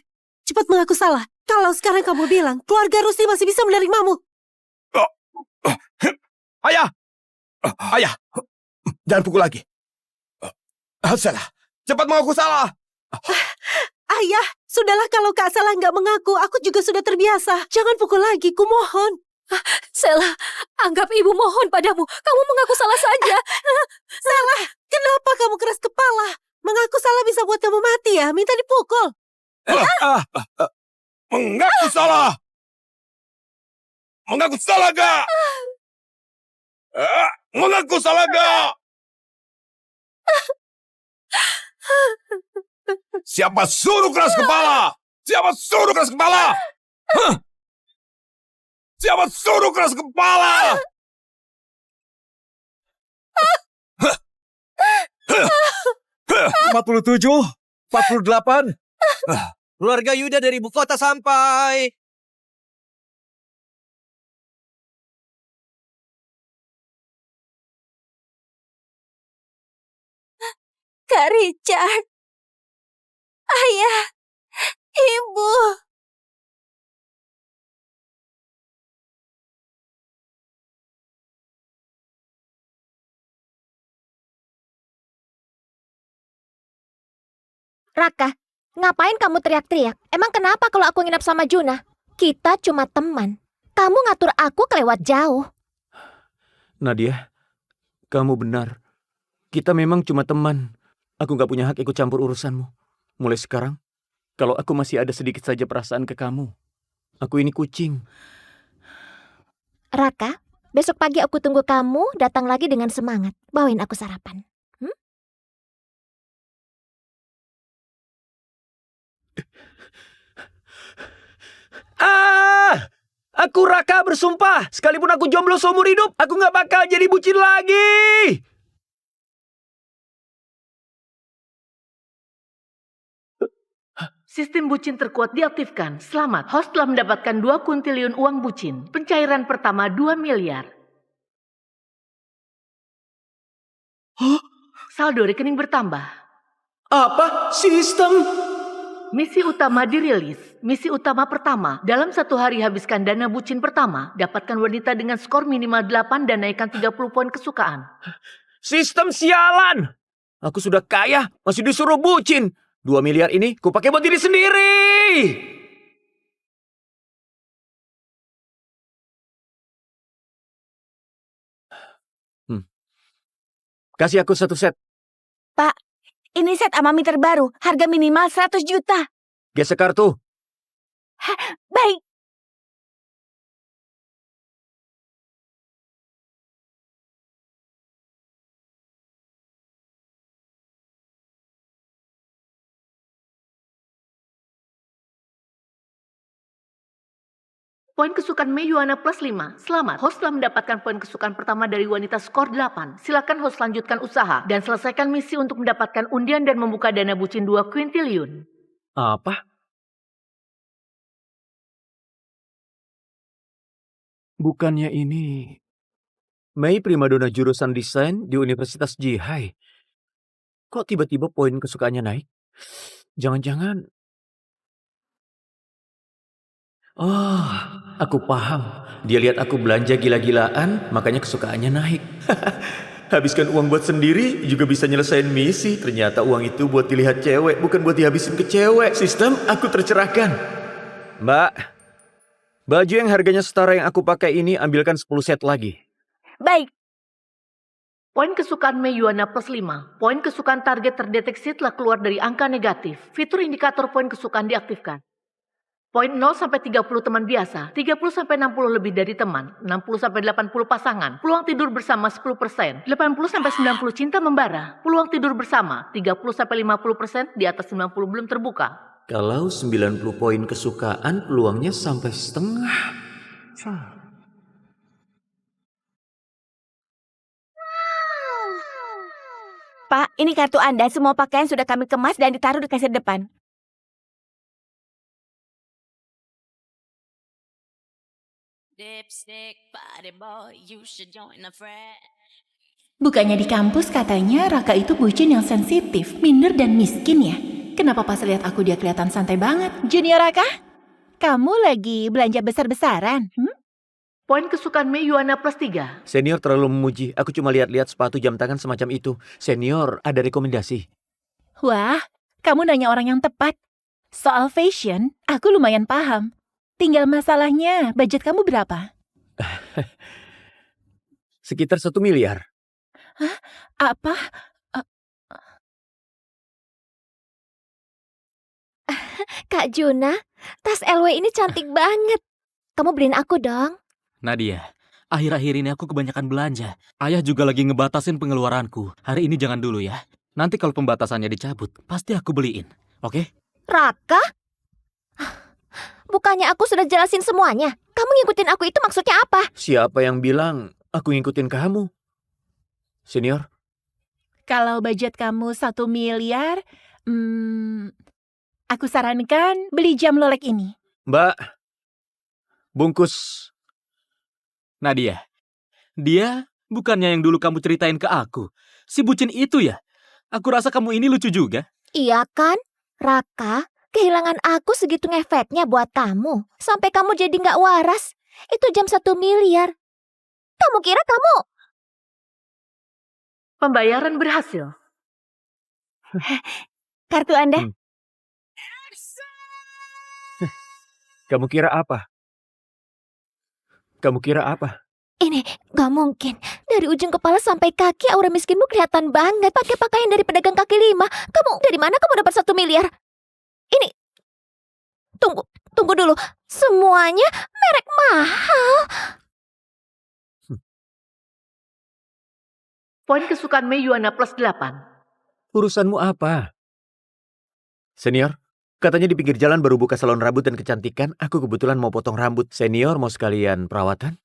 [SPEAKER 2] cepat mengaku salah. Kalau sekarang kamu bilang, keluarga Rusdi masih bisa menerimamu.
[SPEAKER 5] Ayah! Ayah! Jangan pukul lagi. Salah. Cepat mengaku salah.
[SPEAKER 2] Ayah, sudahlah kalau Kak Sela nggak mengaku, aku juga sudah terbiasa. Jangan pukul lagi, kumohon.
[SPEAKER 7] Sela, anggap ibu mohon padamu. Kamu mengaku salah saja.
[SPEAKER 2] Salah, kenapa kamu keras kepala? Mengaku salah bisa buat kamu mati ya, minta dipukul.
[SPEAKER 5] Mengaku salah. Mengaku salah gak? Mengaku salah gak? Siapa suruh keras kepala? Siapa suruh keras kepala? Hah? Siapa suruh keras kepala?
[SPEAKER 3] 47, 48.
[SPEAKER 4] Keluarga Yuda dari ibu kota sampai.
[SPEAKER 1] Kak Richard. Ayah. Ibu.
[SPEAKER 8] Raka, ngapain kamu teriak-teriak? Emang kenapa kalau aku nginap sama Juna? Kita cuma teman. Kamu ngatur aku kelewat jauh.
[SPEAKER 9] Nadia, kamu benar. Kita memang cuma teman. Aku gak punya hak ikut campur urusanmu. Mulai sekarang, kalau aku masih ada sedikit saja perasaan ke kamu, aku ini kucing.
[SPEAKER 8] Raka, besok pagi aku tunggu kamu datang lagi dengan semangat. Bawain aku sarapan.
[SPEAKER 9] Aku Raka bersumpah, sekalipun aku jomblo seumur hidup, aku gak bakal jadi bucin lagi.
[SPEAKER 10] Sistem bucin terkuat diaktifkan. Selamat, host telah mendapatkan 2 kuntiliun uang bucin. Pencairan pertama 2 miliar. Saldo rekening bertambah.
[SPEAKER 9] Apa? Sistem?
[SPEAKER 10] Misi utama dirilis. Misi utama pertama. Dalam 1 hari habiskan dana bucin pertama. Dapatkan wanita dengan skor minimal 8 dan naikkan 30 poin kesukaan.
[SPEAKER 9] Sistem sialan. Aku sudah kaya, masih disuruh bucin. 2 miliar ini kupakai buat diri sendiri. Kasih aku 1 set.
[SPEAKER 6] Pak, ini set Amami terbaru. Harga minimal 100 juta.
[SPEAKER 9] Gesek kartu.
[SPEAKER 6] Baik.
[SPEAKER 10] Poin kesukaan Meyuana plus 5. Selamat, host telah mendapatkan poin kesukaan pertama dari wanita skor 8. Silakan host lanjutkan usaha dan selesaikan misi untuk mendapatkan undian dan membuka dana bucin 2 kuintiliun.
[SPEAKER 9] Apa? Bukannya ini Mei primadona jurusan desain di Universitas Jihai. Kok tiba-tiba poin kesukaannya naik? Jangan-jangan... Oh, aku paham. Dia lihat aku belanja gila-gilaan, makanya kesukaannya naik. Habiskan uang buat sendiri juga bisa nyelesain misi. Ternyata uang itu buat dilihat cewek, bukan buat dihabisin ke cewek. Sistem, aku tercerahkan. Mbak, baju yang harganya setara yang aku pakai ini ambilkan 10 set lagi.
[SPEAKER 6] Baik.
[SPEAKER 10] Poin kesukaan Meyuana plus 5. Poin kesukaan target terdeteksi telah keluar dari angka negatif. Fitur indikator poin kesukaan diaktifkan. Poin 0 sampai 30 teman biasa, 30 sampai 60 lebih dari teman, 60 sampai 80 pasangan, peluang tidur bersama 10%, 80 sampai 90 cinta membara, peluang tidur bersama 30 sampai 50%, di atas 90 belum terbuka.
[SPEAKER 9] Kalau 90 poin kesukaan, peluangnya sampai setengah.
[SPEAKER 6] Pak, ini kartu Anda. Semua pakaian sudah kami kemas dan ditaruh di kasir depan.
[SPEAKER 11] Dipstick, body boy, you should join the frat. Bukannya di kampus katanya Raka itu bucin yang sensitif, minder dan miskin ya? Kenapa pas lihat aku dia kelihatan santai banget? Junior Raka, kamu lagi belanja besar-besaran?
[SPEAKER 10] Poin kesukaan Mei Yuana +3.
[SPEAKER 9] Senior terlalu memuji. Aku cuma lihat-lihat sepatu jam tangan semacam itu. Senior, ada rekomendasi?
[SPEAKER 11] Wah, kamu nanya orang yang tepat. Soal fashion, aku lumayan paham. Tinggal masalahnya, budget kamu berapa?
[SPEAKER 9] Sekitar 1 miliar.
[SPEAKER 11] Apa?
[SPEAKER 8] Kak Juna, tas LW ini cantik banget. Kamu beliin aku dong.
[SPEAKER 12] Nadia, akhir-akhir ini aku kebanyakan belanja. Ayah juga lagi ngebatasin pengeluaranku. Hari ini jangan dulu ya. Nanti kalau pembatasannya dicabut, pasti aku beliin. Oke?
[SPEAKER 8] Raka? Bukannya aku sudah jelasin semuanya? Kamu ngikutin aku itu maksudnya apa?
[SPEAKER 9] Siapa yang bilang aku ngikutin kamu? Senior?
[SPEAKER 11] Kalau budget kamu 1 miliar, aku sarankan beli jam Lolek ini.
[SPEAKER 9] Mbak, bungkus.
[SPEAKER 12] Nadia, dia bukannya yang dulu kamu ceritain ke aku. Si bucin itu ya? Aku rasa kamu ini lucu juga.
[SPEAKER 8] Iya kan? Raka, kehilangan aku segitu ngefeknya buat kamu. Sampai kamu jadi nggak waras. Itu jam 1 miliar. Kamu kira kamu...
[SPEAKER 10] Pembayaran berhasil.
[SPEAKER 11] Kartu Anda?
[SPEAKER 9] Kamu kira apa? Kamu kira apa?
[SPEAKER 8] Ini gak mungkin. Dari ujung kepala sampai kaki aura miskinmu kelihatan banget. Pakai pakaian dari pedagang kaki lima. Kamu dari mana kamu dapat 1 miliar? Ini... Tunggu dulu. Semuanya merek mahal.
[SPEAKER 10] Poin kesukaan Mei Yuana +8.
[SPEAKER 9] Urusanmu apa? Senior, katanya di pinggir jalan baru buka salon rambut dan kecantikan. Aku kebetulan mau potong rambut. Senior mau sekalian perawatan?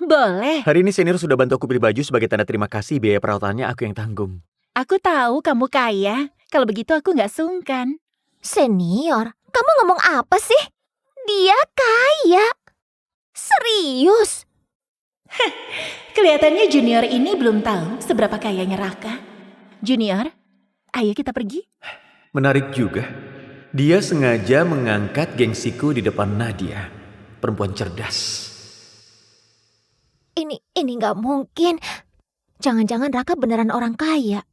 [SPEAKER 11] Boleh.
[SPEAKER 9] Hari ini senior sudah bantu aku beli baju sebagai tanda terima kasih. Biaya perawatannya aku yang tanggung.
[SPEAKER 11] Aku tahu kamu kaya. Kalau begitu aku nggak sungkan.
[SPEAKER 8] Senior, kamu ngomong apa sih? Dia kaya. Serius?
[SPEAKER 11] Kelihatannya Junior ini belum tahu seberapa kayanya Raka. Junior, ayo kita pergi.
[SPEAKER 9] Menarik juga. Dia sengaja mengangkat gengsiku di depan Nadia. Perempuan cerdas.
[SPEAKER 8] Ini nggak mungkin. Jangan-jangan Raka beneran orang kaya.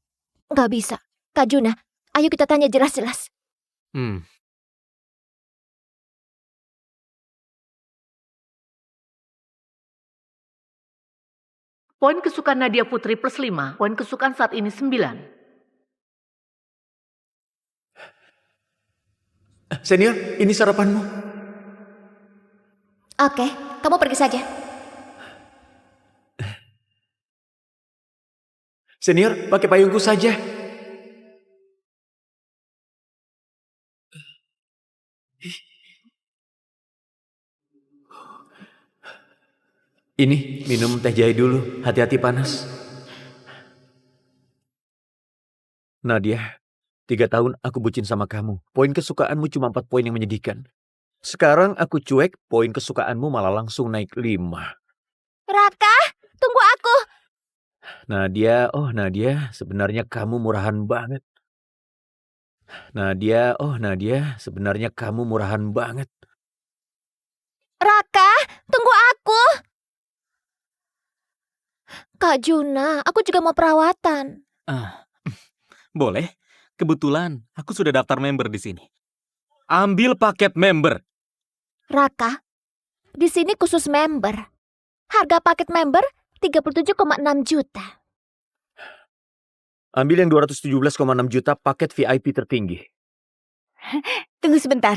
[SPEAKER 8] Nggak bisa. Kak Juna, ayo kita tanya jelas-jelas.
[SPEAKER 10] Poin kesukaan Nadia Putri +5. Poin kesukaan saat ini 9.
[SPEAKER 9] Senior, ini sarapanmu.
[SPEAKER 8] Oke, kamu pergi saja.
[SPEAKER 9] Senior, pakai payungku saja. Ini, minum teh jahe dulu. Hati-hati panas. Nadia, 3 tahun aku bucin sama kamu. Poin kesukaanmu cuma 4 poin yang menyedihkan. Sekarang aku cuek, poin kesukaanmu malah langsung naik 5.
[SPEAKER 8] Raka, tunggu aku.
[SPEAKER 9] Nadia, Nadia, sebenarnya kamu murahan banget. Nadia, sebenarnya kamu murahan banget.
[SPEAKER 8] Raka, tunggu aku. Kak Juna, aku juga mau perawatan.
[SPEAKER 12] Boleh. Kebetulan aku sudah daftar member di sini. Ambil paket member.
[SPEAKER 8] Raka, di sini khusus member. Harga paket member 37,6 juta.
[SPEAKER 9] Ambil yang 217,6 juta paket VIP tertinggi.
[SPEAKER 6] Tunggu sebentar.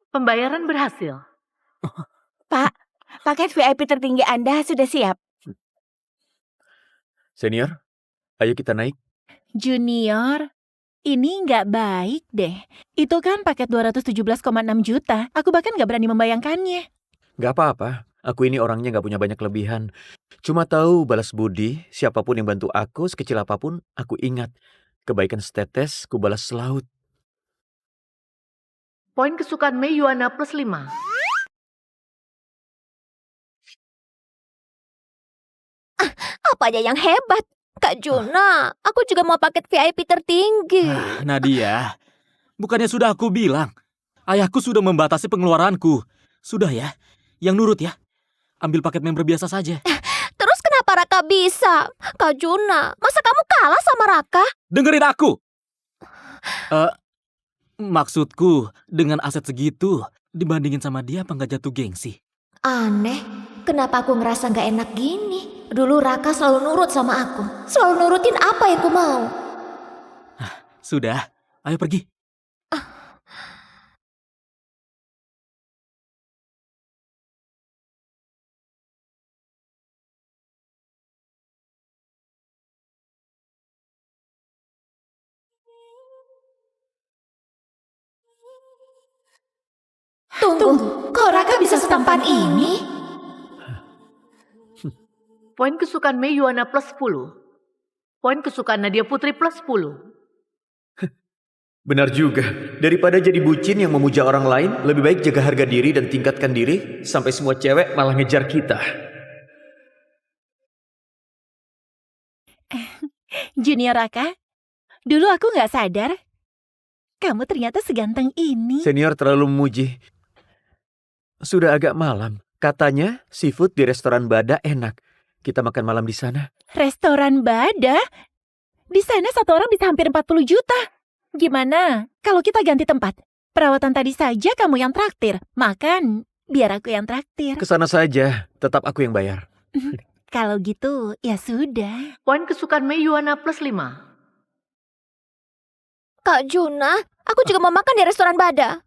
[SPEAKER 10] Pembayaran berhasil.
[SPEAKER 6] Pak, paket VIP tertinggi Anda sudah siap.
[SPEAKER 9] Senior, ayo kita naik.
[SPEAKER 11] Junior, ini nggak baik deh. Itu kan paket 217,6 juta. Aku bahkan nggak berani membayangkannya.
[SPEAKER 9] Gak apa-apa, aku ini orangnya gak punya banyak kelebihan. Cuma tahu balas budi, siapapun yang bantu aku, sekecil apapun, aku ingat. Kebaikan setetes, ku balas selaut.
[SPEAKER 10] Poin kesukaan Mei Yuana +5.
[SPEAKER 8] Apa aja yang hebat? Kak Juna, aku juga mau paket VIP tertinggi.
[SPEAKER 12] Nadia, bukannya sudah aku bilang, ayahku sudah membatasi pengeluaranku. Sudah ya, yang nurut ya. Ambil paket member biasa saja.
[SPEAKER 8] Terus kenapa Raka bisa? Kak Juna, masa kamu kalah sama Raka?
[SPEAKER 12] Dengerin aku. Maksudku, dengan aset segitu, dibandingin sama dia apa nggak jatuh gengsi?
[SPEAKER 8] Aneh, kenapa aku ngerasa gak enak gini? Dulu Raka selalu nurut sama aku. Selalu nurutin apa yang ku mau.
[SPEAKER 12] Sudah, ayo pergi.
[SPEAKER 11] Tunggu, kok Raka bisa setampan ini?
[SPEAKER 10] Poin kesukaan Mei Yuana plus 10. Poin kesukaan Nadia Putri plus 10.
[SPEAKER 9] Benar juga. Daripada jadi bucin yang memuja orang lain, lebih baik jaga harga diri dan tingkatkan diri sampai semua cewek malah ngejar kita.
[SPEAKER 11] Junior Raka, dulu aku nggak sadar. Kamu ternyata seganteng ini.
[SPEAKER 9] Senior terlalu memuji. Sudah agak malam. Katanya seafood di restoran Bada enak. Kita makan malam di sana.
[SPEAKER 11] Restoran Bada? Di sana satu orang bisa hampir 40 juta. Gimana kalau kita ganti tempat? Perawatan tadi saja kamu yang traktir. Makan, biar aku yang traktir.
[SPEAKER 9] Kesana saja, tetap aku yang bayar.
[SPEAKER 11] Kalau gitu, ya sudah.
[SPEAKER 10] Poin kesukaan Mei Yuana plus 5.
[SPEAKER 8] Kak Juna, aku juga mau makan di restoran Bada.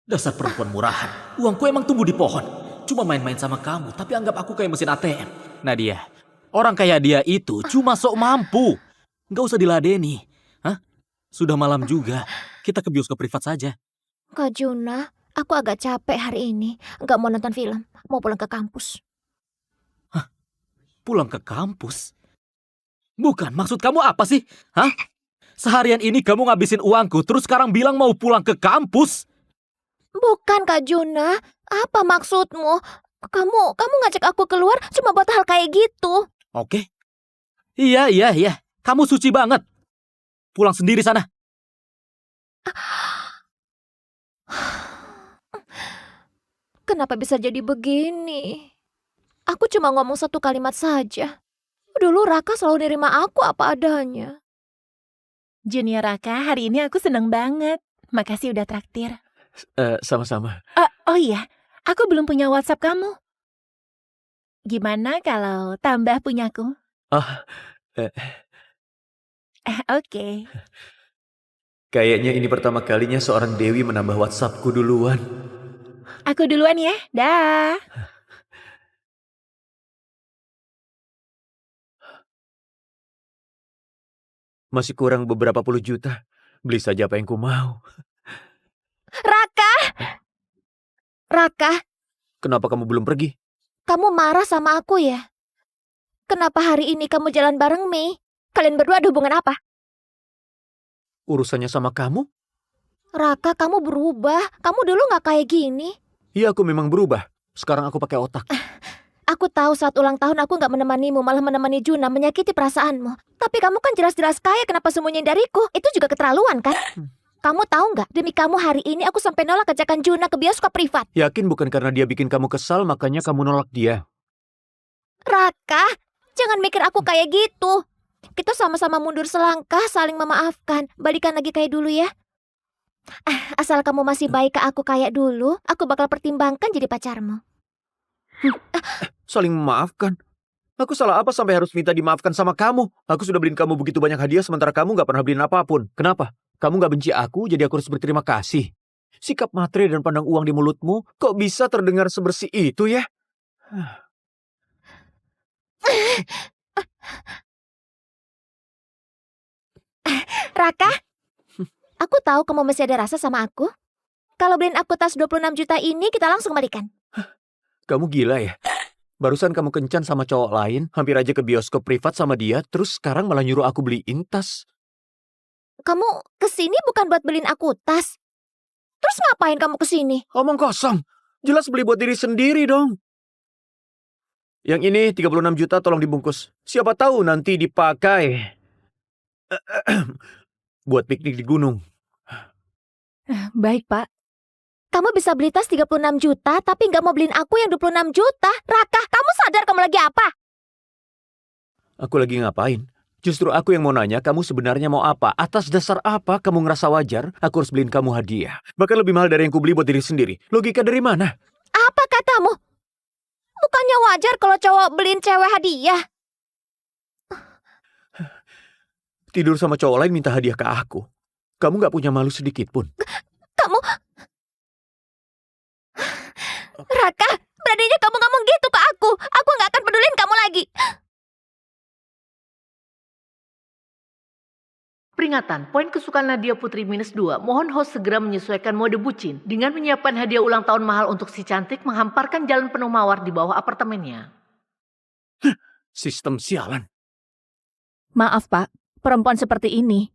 [SPEAKER 12] Dasar perempuan murahan. Uangku emang tumbuh di pohon. Cuma main-main sama kamu, tapi anggap aku kayak mesin ATM. Nadia, orang kayak dia itu cuma sok mampu. Nggak usah diladeni. Hah? Sudah malam juga. Kita ke bioskop privat saja.
[SPEAKER 8] Kak Juna, aku agak capek hari ini. Nggak mau nonton film, mau pulang ke kampus.
[SPEAKER 12] Hah? Pulang ke kampus? Bukan, maksud kamu apa sih? Hah? Seharian ini kamu ngabisin uangku, terus sekarang bilang mau pulang ke kampus?
[SPEAKER 8] Bukan Kak Juna, apa maksudmu? Kamu ngajak aku keluar cuma buat hal kayak gitu.
[SPEAKER 12] Oke. Iya. Kamu suci banget. Pulang sendiri sana.
[SPEAKER 8] Kenapa bisa jadi begini? Aku cuma ngomong satu kalimat saja. Dulu Raka selalu nerima aku apa adanya.
[SPEAKER 11] Junior Raka, hari ini aku seneng banget. Makasih udah traktir.
[SPEAKER 9] Sama-sama.
[SPEAKER 11] Oh iya, aku belum punya WhatsApp kamu. Gimana kalau tambah punyaku? Oke.
[SPEAKER 9] Kayaknya ini pertama kalinya seorang Dewi menambah WhatsAppku duluan.
[SPEAKER 11] Aku duluan ya, dah.
[SPEAKER 9] Masih kurang beberapa puluh juta. Beli saja apa yang ku mau.
[SPEAKER 8] Raka,
[SPEAKER 9] Kenapa kamu belum pergi?
[SPEAKER 8] kamu marah sama aku ya? Kenapa hari ini kamu jalan bareng Mei? Kalian berdua ada hubungan apa?
[SPEAKER 9] Urusannya sama kamu?
[SPEAKER 8] Raka, kamu berubah. Kamu dulu gak kayak gini.
[SPEAKER 9] Iya, aku memang berubah. Sekarang aku pakai otak.
[SPEAKER 8] Aku tahu saat ulang tahun aku gak menemanimu, malah menemani Juna, menyakiti perasaanmu. Tapi kamu kan jelas-jelas kaya, kenapa sembunyiin dariku? Itu juga keterlaluan kan? Kamu tahu nggak? Demi kamu hari ini aku sampai nolak ajakan Juna ke bioskop privat.
[SPEAKER 9] Yakin bukan karena dia bikin kamu kesal, makanya kamu nolak dia?
[SPEAKER 8] Raka, jangan mikir aku kayak gitu. Kita sama-sama mundur selangkah, saling memaafkan. Balikan lagi kayak dulu ya. Asal kamu masih baik ke aku kayak dulu, aku bakal pertimbangkan jadi pacarmu.
[SPEAKER 9] Saling memaafkan? Aku salah apa sampai harus minta dimaafkan sama kamu? Aku sudah beliin kamu begitu banyak hadiah, sementara kamu gak pernah beliin apapun. Kenapa? Kamu gak benci aku, jadi aku harus berterima kasih. Sikap matre dan pandang uang di mulutmu, kok bisa terdengar sebersih itu ya?
[SPEAKER 8] Raka, aku tahu kamu masih ada rasa sama aku. Kalau beliin aku tas 26 juta ini, kita langsung balikan.
[SPEAKER 9] Kamu gila ya? Barusan kamu kencan sama cowok lain, hampir aja ke bioskop privat sama dia, terus sekarang malah nyuruh aku beliin tas.
[SPEAKER 8] Kamu kesini bukan buat beliin aku tas. Terus ngapain kamu kesini?
[SPEAKER 9] Omong kosong. Jelas beli buat diri sendiri dong. Yang ini 36 juta tolong dibungkus. Siapa tahu nanti dipakai buat piknik di gunung.
[SPEAKER 11] Baik, Pak.
[SPEAKER 8] Kamu bisa beli tas 36 juta, tapi nggak mau beliin aku yang 26 juta. Raka, kamu sadar kamu lagi apa?
[SPEAKER 9] Aku lagi ngapain? Justru aku yang mau nanya, kamu sebenarnya mau apa? Atas dasar apa kamu ngerasa wajar aku harus beliin kamu hadiah? Bahkan lebih mahal dari yang kubeli buat diri sendiri. Logika dari mana?
[SPEAKER 8] Apa katamu? Bukannya wajar kalau cowok beliin cewek hadiah?
[SPEAKER 9] Tidur sama cowok lain minta hadiah ke aku. Kamu gak punya malu sedikit pun.
[SPEAKER 8] Kamu... Raka, beraninya kamu ngomong gitu ke aku. Aku nggak akan peduliin kamu lagi.
[SPEAKER 10] Peringatan, poin kesukaan Nadia Putri -2. Mohon host segera menyesuaikan mode bucin dengan menyiapkan hadiah ulang tahun mahal untuk si cantik menghamparkan jalan penuh mawar di bawah apartemennya.
[SPEAKER 9] Sistem sialan.
[SPEAKER 11] Maaf, Pak. Perempuan seperti ini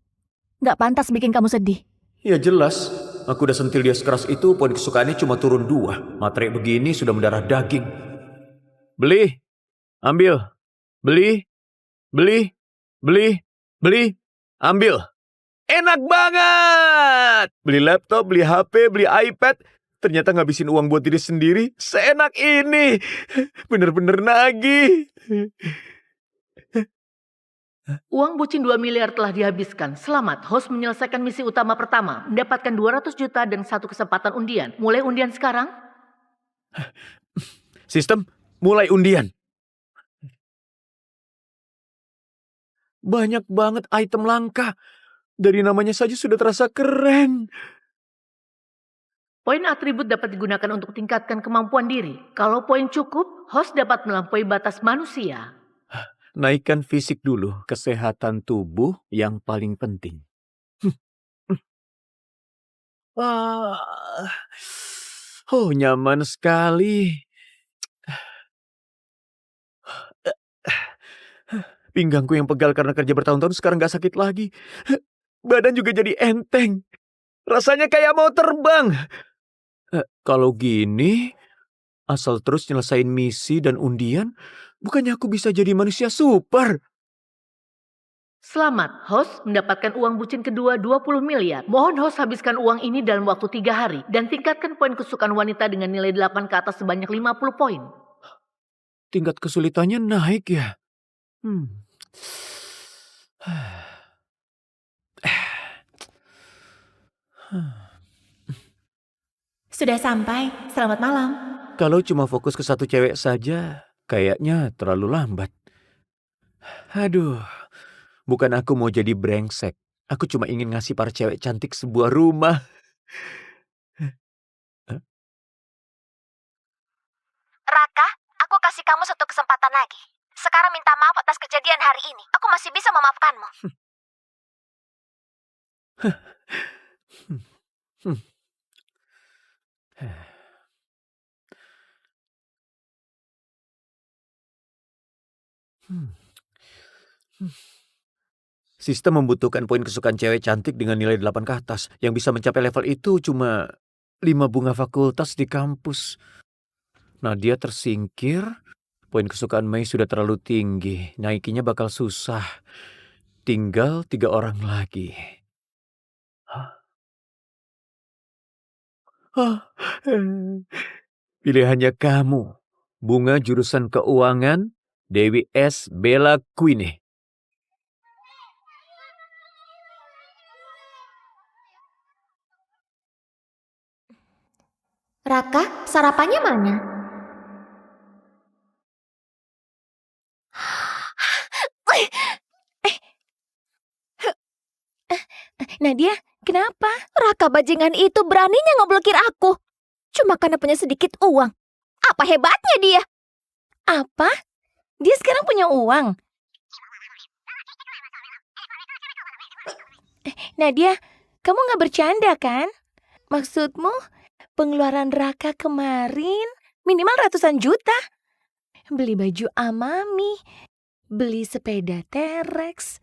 [SPEAKER 11] nggak pantas bikin kamu sedih.
[SPEAKER 9] Ya jelas. Aku udah sentil dia sekeras itu, poin kesukaannya cuma turun 2. Materai begini sudah mendarah daging. Beli. Ambil. Beli. Beli. Beli. Beli. Ambil. Enak banget. Beli laptop, beli HP, beli iPad. Ternyata ngabisin uang buat diri sendiri. Seenak ini. Bener-bener nagih.
[SPEAKER 10] Uang bucin 2 miliar telah dihabiskan. Selamat, host menyelesaikan misi utama pertama. Mendapatkan 200 juta dan 1 kesempatan undian. Mulai undian sekarang.
[SPEAKER 9] Sistem, mulai undian. Banyak banget item langka. Dari namanya saja sudah terasa keren.
[SPEAKER 10] Poin atribut dapat digunakan untuk tingkatkan kemampuan diri. Kalau poin cukup, host dapat melampaui batas manusia.
[SPEAKER 9] Naikkan fisik dulu, kesehatan tubuh yang paling penting. Oh, nyaman sekali. Pinggangku yang pegal karena kerja bertahun-tahun sekarang gak sakit lagi. Badan juga jadi enteng. Rasanya kayak mau terbang. Kalau gini, asal terus nyelesain misi dan undian, bukannya aku bisa jadi manusia super?
[SPEAKER 10] Selamat, host mendapatkan uang bucin kedua 20 miliar. Mohon host habiskan uang ini dalam waktu 3 hari. Dan tingkatkan poin kesukaan wanita dengan nilai 8 ke atas sebanyak 50 poin.
[SPEAKER 9] Tingkat kesulitannya naik ya?
[SPEAKER 11] Sudah sampai. Selamat malam.
[SPEAKER 9] Kalau cuma fokus ke satu cewek saja, kayaknya terlalu lambat. Aduh, bukan aku mau jadi brengsek. Aku cuma ingin ngasih para cewek cantik sebuah rumah.
[SPEAKER 8] Raka, aku kasih kamu 1 kesempatan lagi. Sekarang minta maaf atas kejadian hari ini. Aku masih bisa memaafkanmu.
[SPEAKER 9] Sistem membutuhkan poin kesukaan cewek cantik dengan nilai 8 ke atas. Yang bisa mencapai level itu cuma 5 bunga fakultas di kampus. Nadia tersingkir. Poin kesukaan Mei sudah terlalu tinggi. Naikinya bakal susah. Tinggal 3 orang lagi. Pilihannya kamu. Bunga jurusan keuangan, Dewi S. Bella Queen.
[SPEAKER 8] Raka, sarapannya mana?
[SPEAKER 11] Nadia, kenapa?
[SPEAKER 8] Raka bajingan itu beraninya ngeblokir aku. Cuma karena punya sedikit uang. Apa hebatnya dia?
[SPEAKER 11] Apa? Dia sekarang punya uang. Nadia, kamu gak bercanda kan? Maksudmu, pengeluaran Raka kemarin minimal ratusan juta. Beli baju Amami, beli sepeda T-Rex,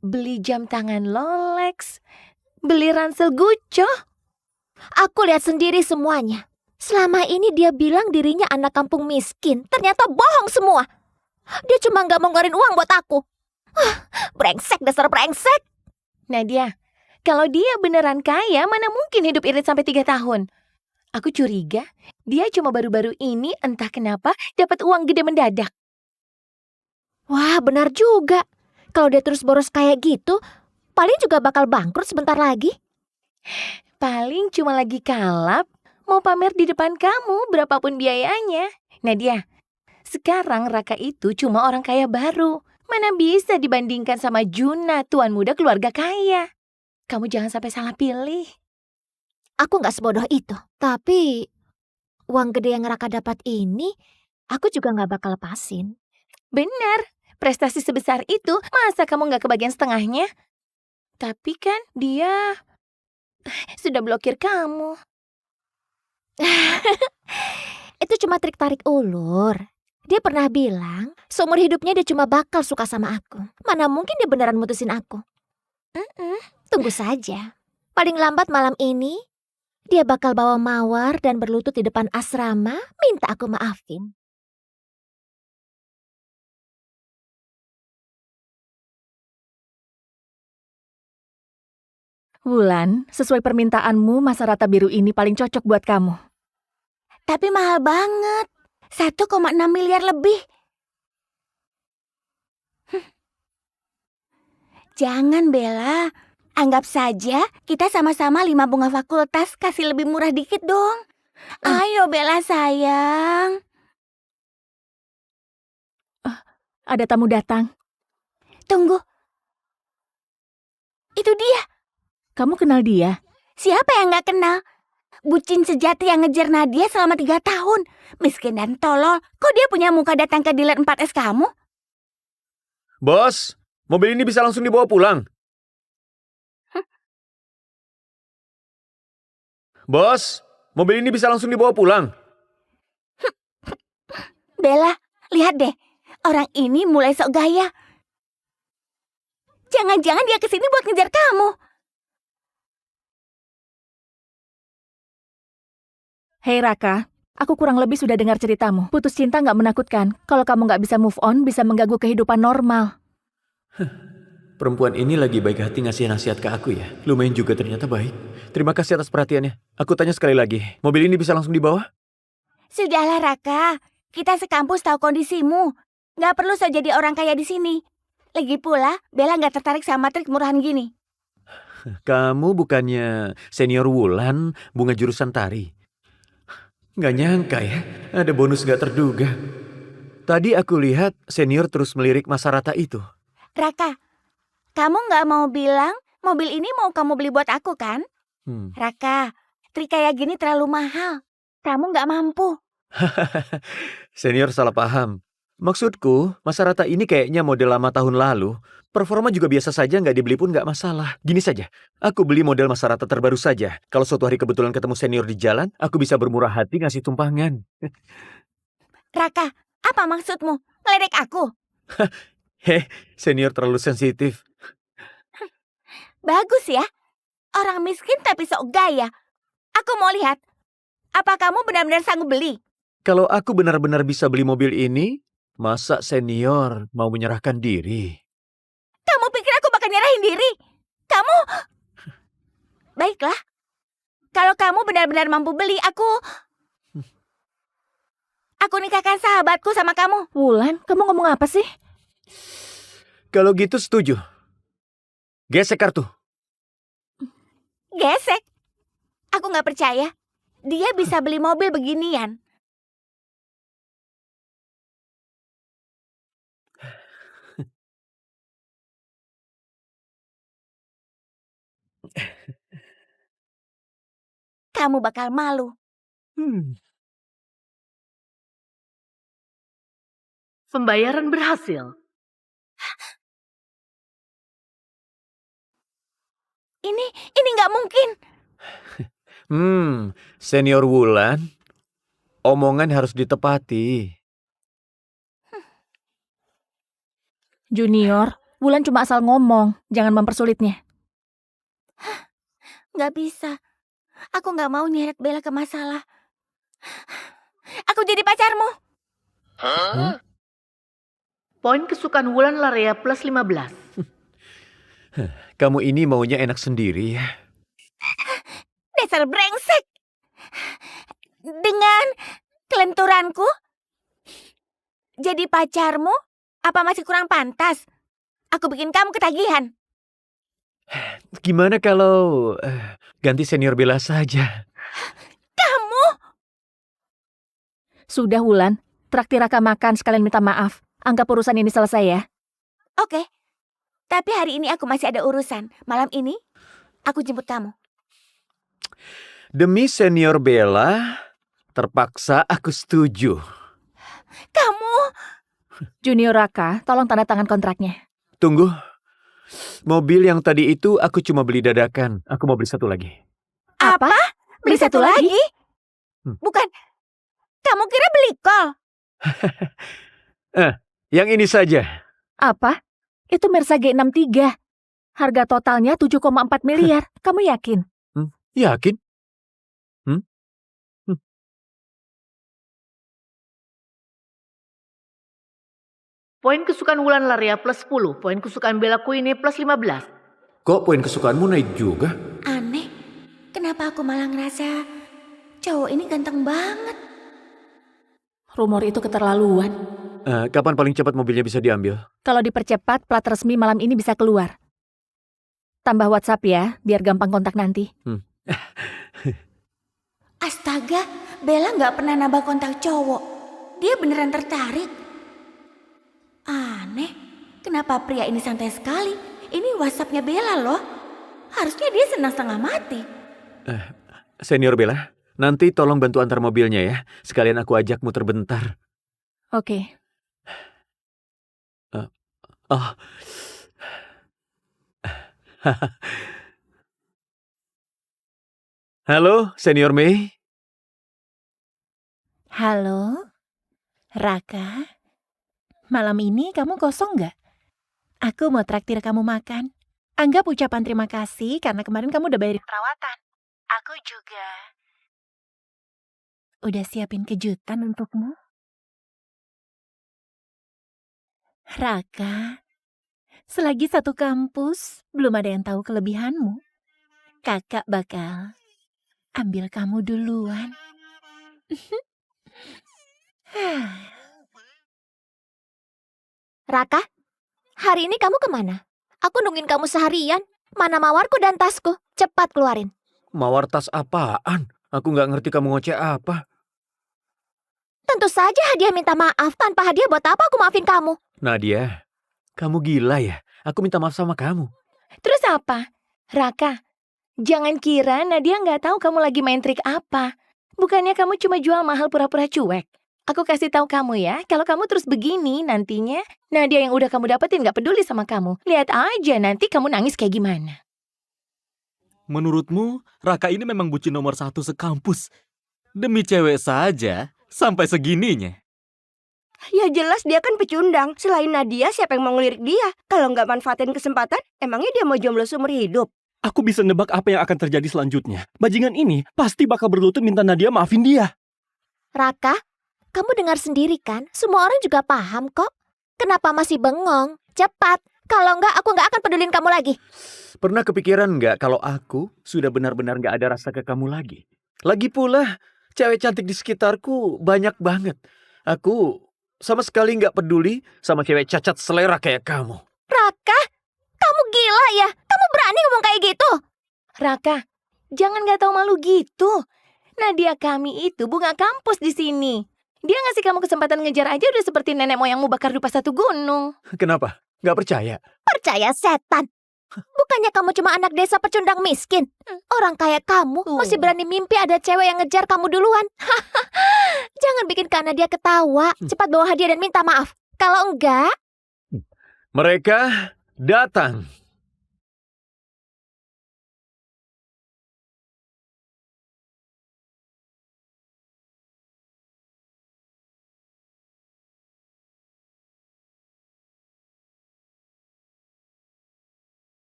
[SPEAKER 11] beli jam tangan Rolex, beli ransel Gucci.
[SPEAKER 8] Aku lihat sendiri semuanya. Selama ini dia bilang dirinya anak kampung miskin. Ternyata bohong semua. Dia cuma nggak mau ngeluarin uang buat aku. Brengsek, dasar brengsek.
[SPEAKER 11] Nadia, kalau dia beneran kaya, mana mungkin hidup irit sampai 3 tahun? Aku curiga, dia cuma baru-baru ini entah kenapa dapat uang gede mendadak.
[SPEAKER 8] Wah, benar juga. Kalau dia terus boros kayak gitu, paling juga bakal bangkrut sebentar lagi.
[SPEAKER 11] Paling cuma lagi kalap, mau pamer di depan kamu berapapun biayanya. Nadia, sekarang Raka itu cuma orang kaya baru. Mana bisa dibandingkan sama Juna, tuan muda keluarga kaya. Kamu jangan sampai salah pilih.
[SPEAKER 8] Aku nggak sebodoh itu. Tapi uang gede yang Raka dapat ini, aku juga nggak bakal lepasin.
[SPEAKER 11] Benar, prestasi sebesar itu, masa kamu nggak kebagian setengahnya? Tapi kan dia sudah blokir kamu.
[SPEAKER 8] Itu cuma trik tarik ulur. Dia pernah bilang, seumur hidupnya dia cuma bakal suka sama aku. Mana mungkin dia beneran mutusin aku. Tunggu saja. Paling lambat malam ini, dia bakal bawa mawar dan berlutut di depan asrama, minta aku maafin.
[SPEAKER 11] Wulan, sesuai permintaanmu, masa rata biru ini paling cocok buat kamu.
[SPEAKER 6] Tapi mahal banget. 1,6 miliar lebih. Jangan, Bella. Anggap saja kita sama-sama 5 bunga fakultas, kasih lebih murah dikit dong. Ayo, Bella sayang.
[SPEAKER 11] Ada tamu datang.
[SPEAKER 6] Tunggu. Itu dia.
[SPEAKER 11] Kamu kenal dia?
[SPEAKER 6] Siapa yang gak kenal? Bucin sejati yang ngejar Nadia selama 3 tahun. Miskin dan tolol. Kok dia punya muka datang ke dealer 4S kamu?
[SPEAKER 9] Bos, mobil ini bisa langsung dibawa pulang. Bos, mobil ini bisa langsung dibawa pulang.
[SPEAKER 6] Bella, lihat deh. Orang ini mulai sok gaya. Jangan-jangan dia kesini buat ngejar kamu.
[SPEAKER 11] Hei Raka, aku kurang lebih sudah dengar ceritamu. Putus cinta nggak menakutkan. Kalau kamu nggak bisa move on, bisa mengganggu kehidupan normal.
[SPEAKER 9] Perempuan ini lagi baik hati ngasih nasihat ke aku ya. Lumayan juga ternyata baik. Terima kasih atas perhatiannya. Aku tanya sekali lagi, mobil ini bisa langsung dibawa?
[SPEAKER 6] Sudahlah Raka, kita sekampus tahu kondisimu. Nggak perlu so jadi orang kaya di sini. Lagi pula, Bella nggak tertarik sama trik murahan gini.
[SPEAKER 9] Kamu bukannya senior Wulan, bunga jurusan tari? Nggak nyangka ya, ada bonus nggak terduga. Tadi aku lihat senior terus melirik Masa Rata itu.
[SPEAKER 6] Raka, kamu nggak mau bilang mobil ini mau kamu beli buat aku kan? Raka, trik kayak gini terlalu mahal. Kamu nggak mampu.
[SPEAKER 9] Senior salah paham. Maksudku, Masa Rata ini kayaknya model lama tahun lalu. Performa juga biasa saja, nggak dibeli pun nggak masalah. Gini saja, aku beli model Masa Rata terbaru saja. Kalau suatu hari kebetulan ketemu senior di jalan, aku bisa bermurah hati ngasih tumpangan.
[SPEAKER 6] Raka, apa maksudmu? Ngeledek aku?
[SPEAKER 9] Senior terlalu sensitif.
[SPEAKER 6] Bagus ya. Orang miskin tapi sok gaya. Aku mau lihat. Apa kamu benar-benar sanggup beli?
[SPEAKER 9] Kalau aku benar-benar bisa beli mobil ini, masa senior mau menyerahkan diri?
[SPEAKER 6] Kamu pikir aku bakal nyerahin diri? Kamu... Baiklah. Kalau kamu benar-benar mampu beli, Aku nikahkan sahabatku sama kamu.
[SPEAKER 11] Wulan, kamu ngomong apa sih?
[SPEAKER 9] Kalau gitu setuju. Gesek kartu.
[SPEAKER 6] Gesek? Aku nggak percaya. Dia bisa beli mobil beginian. Kamu bakal malu.
[SPEAKER 10] Pembayaran berhasil.
[SPEAKER 6] Ini nggak mungkin.
[SPEAKER 9] Senior Wulan, omongan harus ditepati.
[SPEAKER 11] Junior, Wulan cuma asal ngomong, jangan mempersulitnya.
[SPEAKER 6] Nggak bisa. Aku nggak mau nyeret Bella ke masalah. Aku jadi pacarmu.
[SPEAKER 10] Poin kesukaan Wulan Larea plus 15.
[SPEAKER 9] Kamu ini maunya enak sendiri ya.
[SPEAKER 6] Dasar brengsek. Dengan kelenturanku? Jadi pacarmu? Apa masih kurang pantas? Aku bikin kamu ketagihan.
[SPEAKER 9] Gimana kalau ganti senior Bella saja?
[SPEAKER 6] Kamu?
[SPEAKER 8] Sudah Wulan, traktir Raka makan sekalian minta maaf. Anggap urusan ini selesai ya.
[SPEAKER 6] Oke. Tapi hari ini aku masih ada urusan. Malam ini aku jemput kamu.
[SPEAKER 9] Demi senior Bella, terpaksa aku setuju.
[SPEAKER 6] Kamu?
[SPEAKER 8] Junior Raka, tolong tanda tangan kontraknya.
[SPEAKER 9] Tunggu. Mobil yang tadi itu aku cuma beli dadakan. Aku mau beli satu lagi.
[SPEAKER 6] Apa? Beli satu lagi? Bukan. Kamu kira beli kol?
[SPEAKER 9] Yang ini saja.
[SPEAKER 8] Apa? Itu Mersa G63. Harga totalnya 7,4 miliar. Kamu yakin?
[SPEAKER 9] Yakin?
[SPEAKER 10] Poin kesukaan Wulan Larea plus 10. Poin kesukaan Bella Queenie plus 15.
[SPEAKER 9] Kok poin kesukaanmu naik juga?
[SPEAKER 6] Aneh. Kenapa aku malah ngerasa cowok ini ganteng banget?
[SPEAKER 8] Rumor itu keterlaluan.
[SPEAKER 9] Kapan paling cepat mobilnya bisa diambil?
[SPEAKER 8] Kalau dipercepat, plat resmi malam ini bisa keluar. Tambah WhatsApp ya, biar gampang kontak nanti.
[SPEAKER 6] Astaga, Bella nggak pernah nambah kontak cowok. Dia beneran tertarik. Aneh, kenapa pria ini santai sekali? Ini WhatsAppnya Bella loh. Harusnya dia senang setengah mati.
[SPEAKER 9] Senior Bella, nanti tolong bantu antar mobilnya ya. Sekalian aku ajak muter bentar.
[SPEAKER 8] Oke.
[SPEAKER 9] Halo, Senior Mei.
[SPEAKER 11] Halo, Raka. Malam ini kamu kosong nggak? Aku mau traktir kamu makan. Anggap ucapan terima kasih karena kemarin kamu udah bayarin perawatan. Aku juga udah siapin kejutan untukmu. Raka, selagi satu kampus, belum ada yang tahu kelebihanmu. Kakak bakal ambil kamu duluan.
[SPEAKER 8] Raka, hari ini kamu kemana? Aku nungguin kamu seharian. Mana mawarku dan tasku? Cepat keluarin.
[SPEAKER 9] Mawar tas apaan? Aku nggak ngerti kamu ngoceh apa.
[SPEAKER 8] Tentu saja hadiah minta maaf. Tanpa hadiah buat apa aku maafin kamu?
[SPEAKER 9] Nadia, kamu gila ya? Aku minta maaf sama kamu.
[SPEAKER 11] Terus apa? Raka, jangan kira Nadia nggak tahu kamu lagi main trik apa. Bukannya kamu cuma jual mahal pura-pura cuek. Aku kasih tahu kamu ya, kalau kamu terus begini nantinya, Nadia yang udah kamu dapetin nggak peduli sama kamu. Lihat aja nanti kamu nangis kayak gimana.
[SPEAKER 12] Menurutmu, Raka ini memang bucin nomor 1 sekampus. Demi cewek saja, sampai segininya.
[SPEAKER 13] Ya jelas dia kan pecundang. Selain Nadia, siapa yang mau ngelirik dia? Kalau nggak manfaatin kesempatan, emangnya dia mau jomblo seumur hidup?
[SPEAKER 14] Aku bisa nebak apa yang akan terjadi selanjutnya. Bajingan ini pasti bakal berlutut minta Nadia maafin dia.
[SPEAKER 8] Raka, kamu dengar sendiri kan? Semua orang juga paham kok. Kenapa masih bengong? Cepat. Kalau enggak, aku enggak akan pedulin kamu lagi.
[SPEAKER 9] Pernah kepikiran nggak kalau aku sudah benar-benar nggak ada rasa ke kamu lagi? Lagi pula, cewek cantik di sekitarku banyak banget. Aku sama sekali nggak peduli sama cewek cacat selera kayak kamu.
[SPEAKER 8] Raka, kamu gila ya? Kamu berani ngomong kayak gitu?
[SPEAKER 11] Raka, jangan nggak tahu malu gitu. Nadia kami itu bunga kampus di sini. Dia ngasih kamu kesempatan ngejar aja udah seperti nenek moyangmu bakar dupa satu gunung.
[SPEAKER 9] Kenapa? Nggak percaya?
[SPEAKER 8] Percaya setan. Bukannya kamu cuma anak desa pecundang miskin. Orang kayak kamu masih berani mimpi ada cewek yang ngejar kamu duluan. Jangan bikin Kak Nadia ketawa. Cepat bawa hadiah dan minta maaf. Kalau enggak...
[SPEAKER 9] Mereka datang.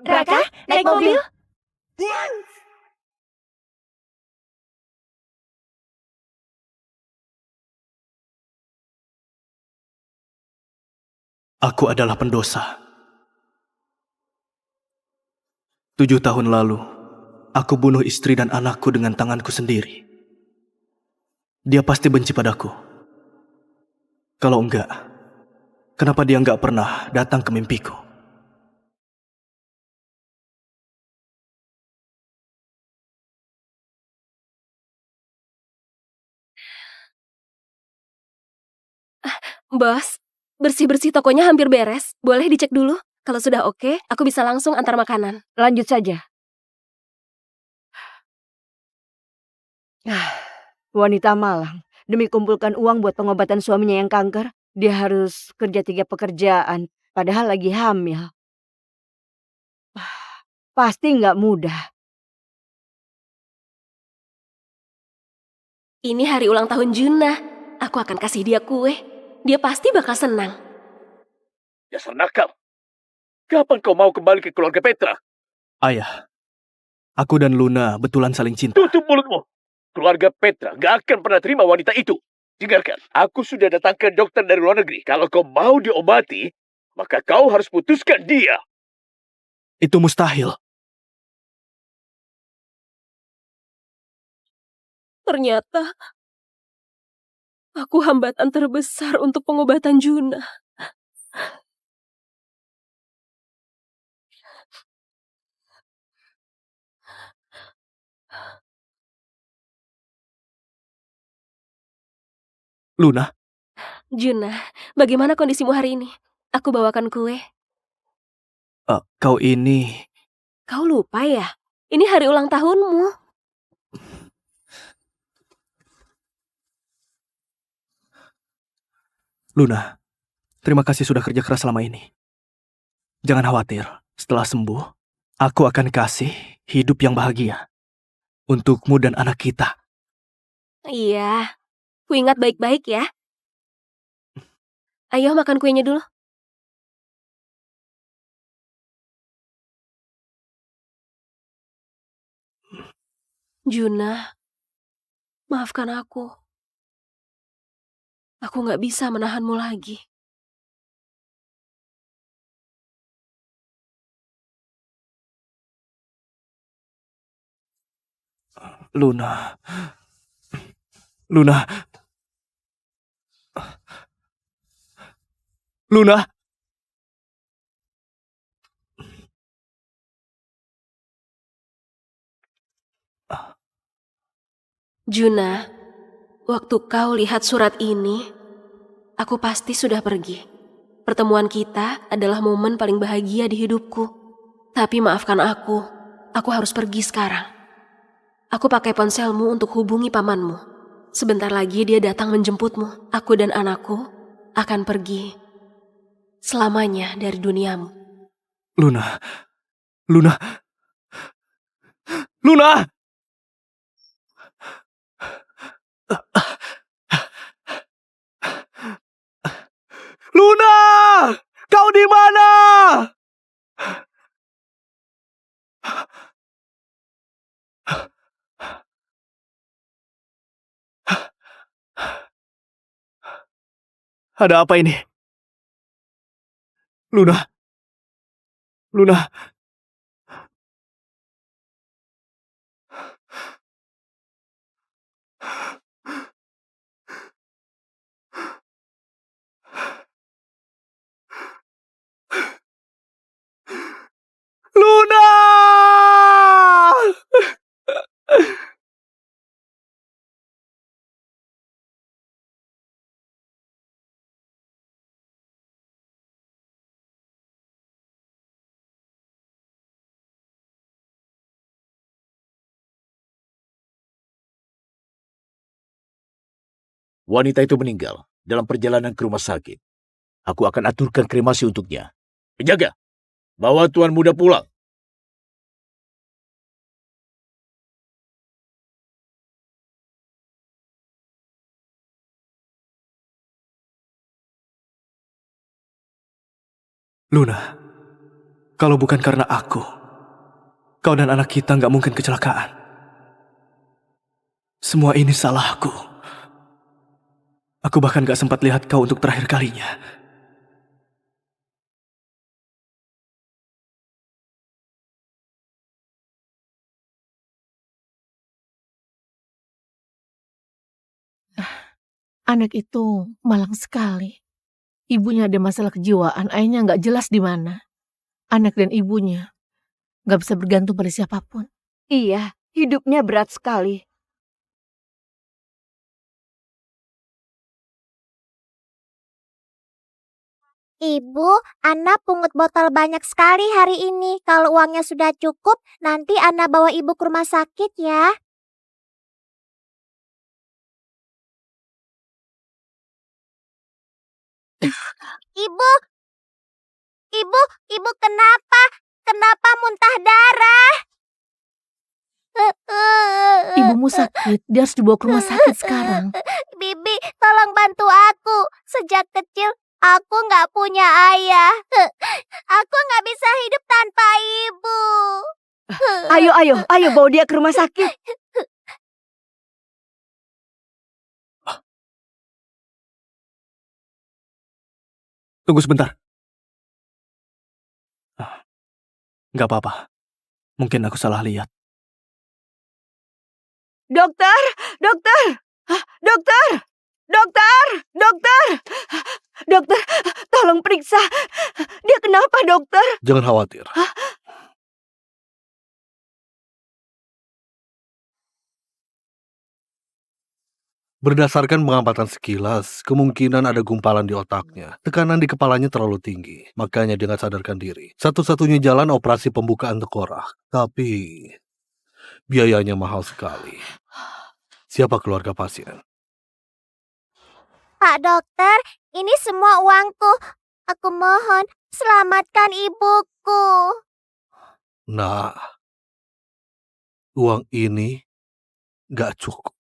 [SPEAKER 11] Raka, naik mobil.
[SPEAKER 14] Aku adalah pendosa. 7 tahun lalu, aku bunuh istri dan anakku dengan tanganku sendiri. Dia pasti benci padaku. Kalau enggak, kenapa dia enggak pernah datang ke mimpiku?
[SPEAKER 15] Bos, bersih-bersih tokonya hampir beres. Boleh dicek dulu? Kalau sudah oke, aku bisa langsung antar makanan.
[SPEAKER 13] Lanjut saja. Wanita malang. Demi kumpulkan uang buat pengobatan suaminya yang kanker, dia harus kerja 3 pekerjaan. Padahal lagi hamil. Pasti nggak mudah.
[SPEAKER 15] Ini hari ulang tahun Juna. Aku akan kasih dia kue. Dia pasti bakal senang.
[SPEAKER 14] Dasar nakal. Kapan kau mau kembali ke keluarga Petra? Ayah, aku dan Luna betulan saling cinta.
[SPEAKER 16] Tutup mulutmu. Keluarga Petra gak akan pernah terima wanita itu. Dengarkan, aku sudah datangkan dokter dari luar negeri. Kalau kau mau diobati, maka kau harus putuskan dia.
[SPEAKER 14] Itu mustahil.
[SPEAKER 15] Ternyata aku hambatan terbesar untuk pengobatan Juna.
[SPEAKER 14] Luna?
[SPEAKER 15] Juna, bagaimana kondisimu hari ini? Aku bawakan kue.
[SPEAKER 14] Kau ini...
[SPEAKER 15] Kau lupa ya? Ini hari ulang tahunmu.
[SPEAKER 14] Luna, terima kasih sudah kerja keras selama ini. Jangan khawatir, setelah sembuh, aku akan kasih hidup yang bahagia. Untukmu dan anak kita.
[SPEAKER 15] Iya, ku ingat baik-baik ya. Ayo makan kuenya dulu. Juna, maafkan aku. Aku gak bisa menahanmu lagi.
[SPEAKER 14] Luna. Luna. Luna.
[SPEAKER 15] Juna, waktu kau lihat surat ini, aku pasti sudah pergi. Pertemuan kita adalah momen paling bahagia di hidupku. Tapi maafkan aku harus pergi sekarang. Aku pakai ponselmu untuk hubungi pamanmu. Sebentar lagi dia datang menjemputmu. Aku dan anakku akan pergi selamanya dari duniamu.
[SPEAKER 14] Luna. Luna. Luna! Luna! Kau di mana? Ada apa ini? Luna. Luna. Luna!
[SPEAKER 16] Wanita itu meninggal dalam perjalanan ke rumah sakit. Aku akan aturkan kremasi untuknya. Penjaga, bawa tuan muda pulang.
[SPEAKER 14] Luna, kalau bukan karena aku, kau dan anak kita nggak mungkin kecelakaan. Semua ini salahku. Aku bahkan gak sempat lihat kau untuk terakhir kalinya.
[SPEAKER 10] Anak itu malang sekali. Ibunya ada masalah kejiwaan, ayahnya nggak jelas di mana. Anak dan ibunya nggak bisa bergantung pada siapapun.
[SPEAKER 13] Iya, hidupnya berat sekali.
[SPEAKER 8] Ibu, Ana pungut botol banyak sekali hari ini. Kalau uangnya sudah cukup, nanti Ana bawa ibu ke rumah sakit ya. Ibu, ibu kenapa? Kenapa muntah darah?
[SPEAKER 10] Ibumu sakit, dia harus dibawa ke rumah sakit sekarang.
[SPEAKER 8] Bibi, tolong bantu aku. Sejak kecil, aku nggak punya ayah. Aku nggak bisa hidup tanpa ibu.
[SPEAKER 13] Ayo bawa dia ke rumah sakit.
[SPEAKER 14] Tunggu sebentar. Nggak apa-apa. Mungkin aku salah lihat.
[SPEAKER 13] Dokter, dokter, dokter, dokter, dokter, dokter, tolong periksa. Dia kenapa, dokter?
[SPEAKER 14] Jangan khawatir. Berdasarkan pengamatan sekilas, kemungkinan ada gumpalan di otaknya. Tekanan di kepalanya terlalu tinggi, makanya dia nggak sadarkan diri. Satu-satunya jalan operasi pembukaan tengkorak. Tapi biayanya mahal sekali. Siapa keluarga pasien?
[SPEAKER 8] Pak dokter, ini semua uangku. Aku mohon, selamatkan ibuku.
[SPEAKER 14] Nah, uang ini nggak cukup.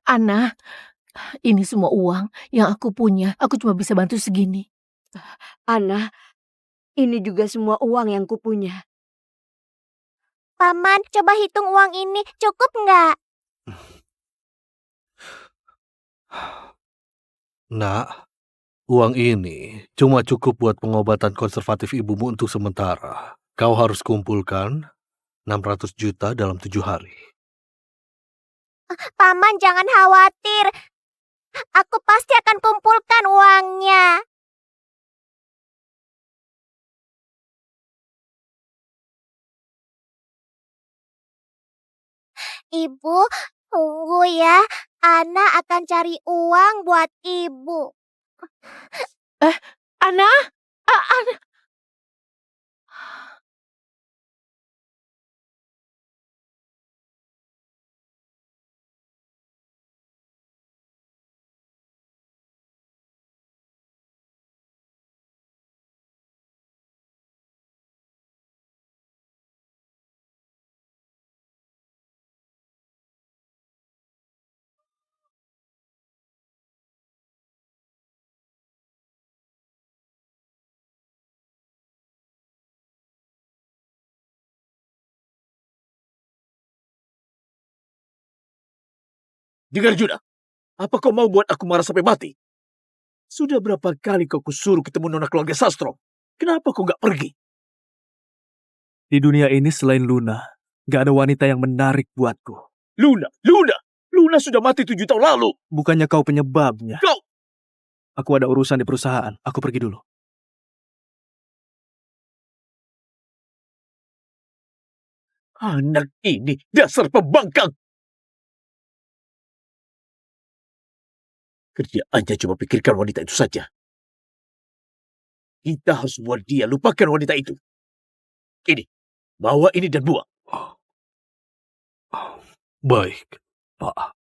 [SPEAKER 10] Ana, ini semua uang yang aku punya. Aku cuma bisa bantu segini.
[SPEAKER 13] Ana, ini juga semua uang yang kupunya.
[SPEAKER 8] Paman, coba hitung uang ini. Cukup nggak?
[SPEAKER 14] Nak, uang ini cuma cukup buat pengobatan konservatif ibumu untuk sementara. Kau harus kumpulkan 600 juta dalam 7 hari.
[SPEAKER 8] Paman, jangan khawatir. Aku pasti akan kumpulkan uangnya. Ibu, tunggu ya. Ana akan cari uang buat ibu.
[SPEAKER 10] Ana? Ana?
[SPEAKER 16] Dengar Juna, apa kau mau buat aku marah sampai mati? Sudah berapa kali kau kusuruh ketemu nona keluarga Sastro? Kenapa kau nggak pergi?
[SPEAKER 14] Di dunia ini selain Luna, nggak ada wanita yang menarik buatku.
[SPEAKER 16] Luna sudah mati 7 tahun lalu.
[SPEAKER 14] Bukannya kau penyebabnya.
[SPEAKER 16] Kau!
[SPEAKER 14] Aku ada urusan di perusahaan. Aku pergi dulu.
[SPEAKER 16] Anak ini dasar pembangkang. Kerjaannya cuma pikirkan wanita itu saja. Kita harus buat dia lupakan wanita itu. Ini, bawa ini dan buang.
[SPEAKER 14] Baik, Pak.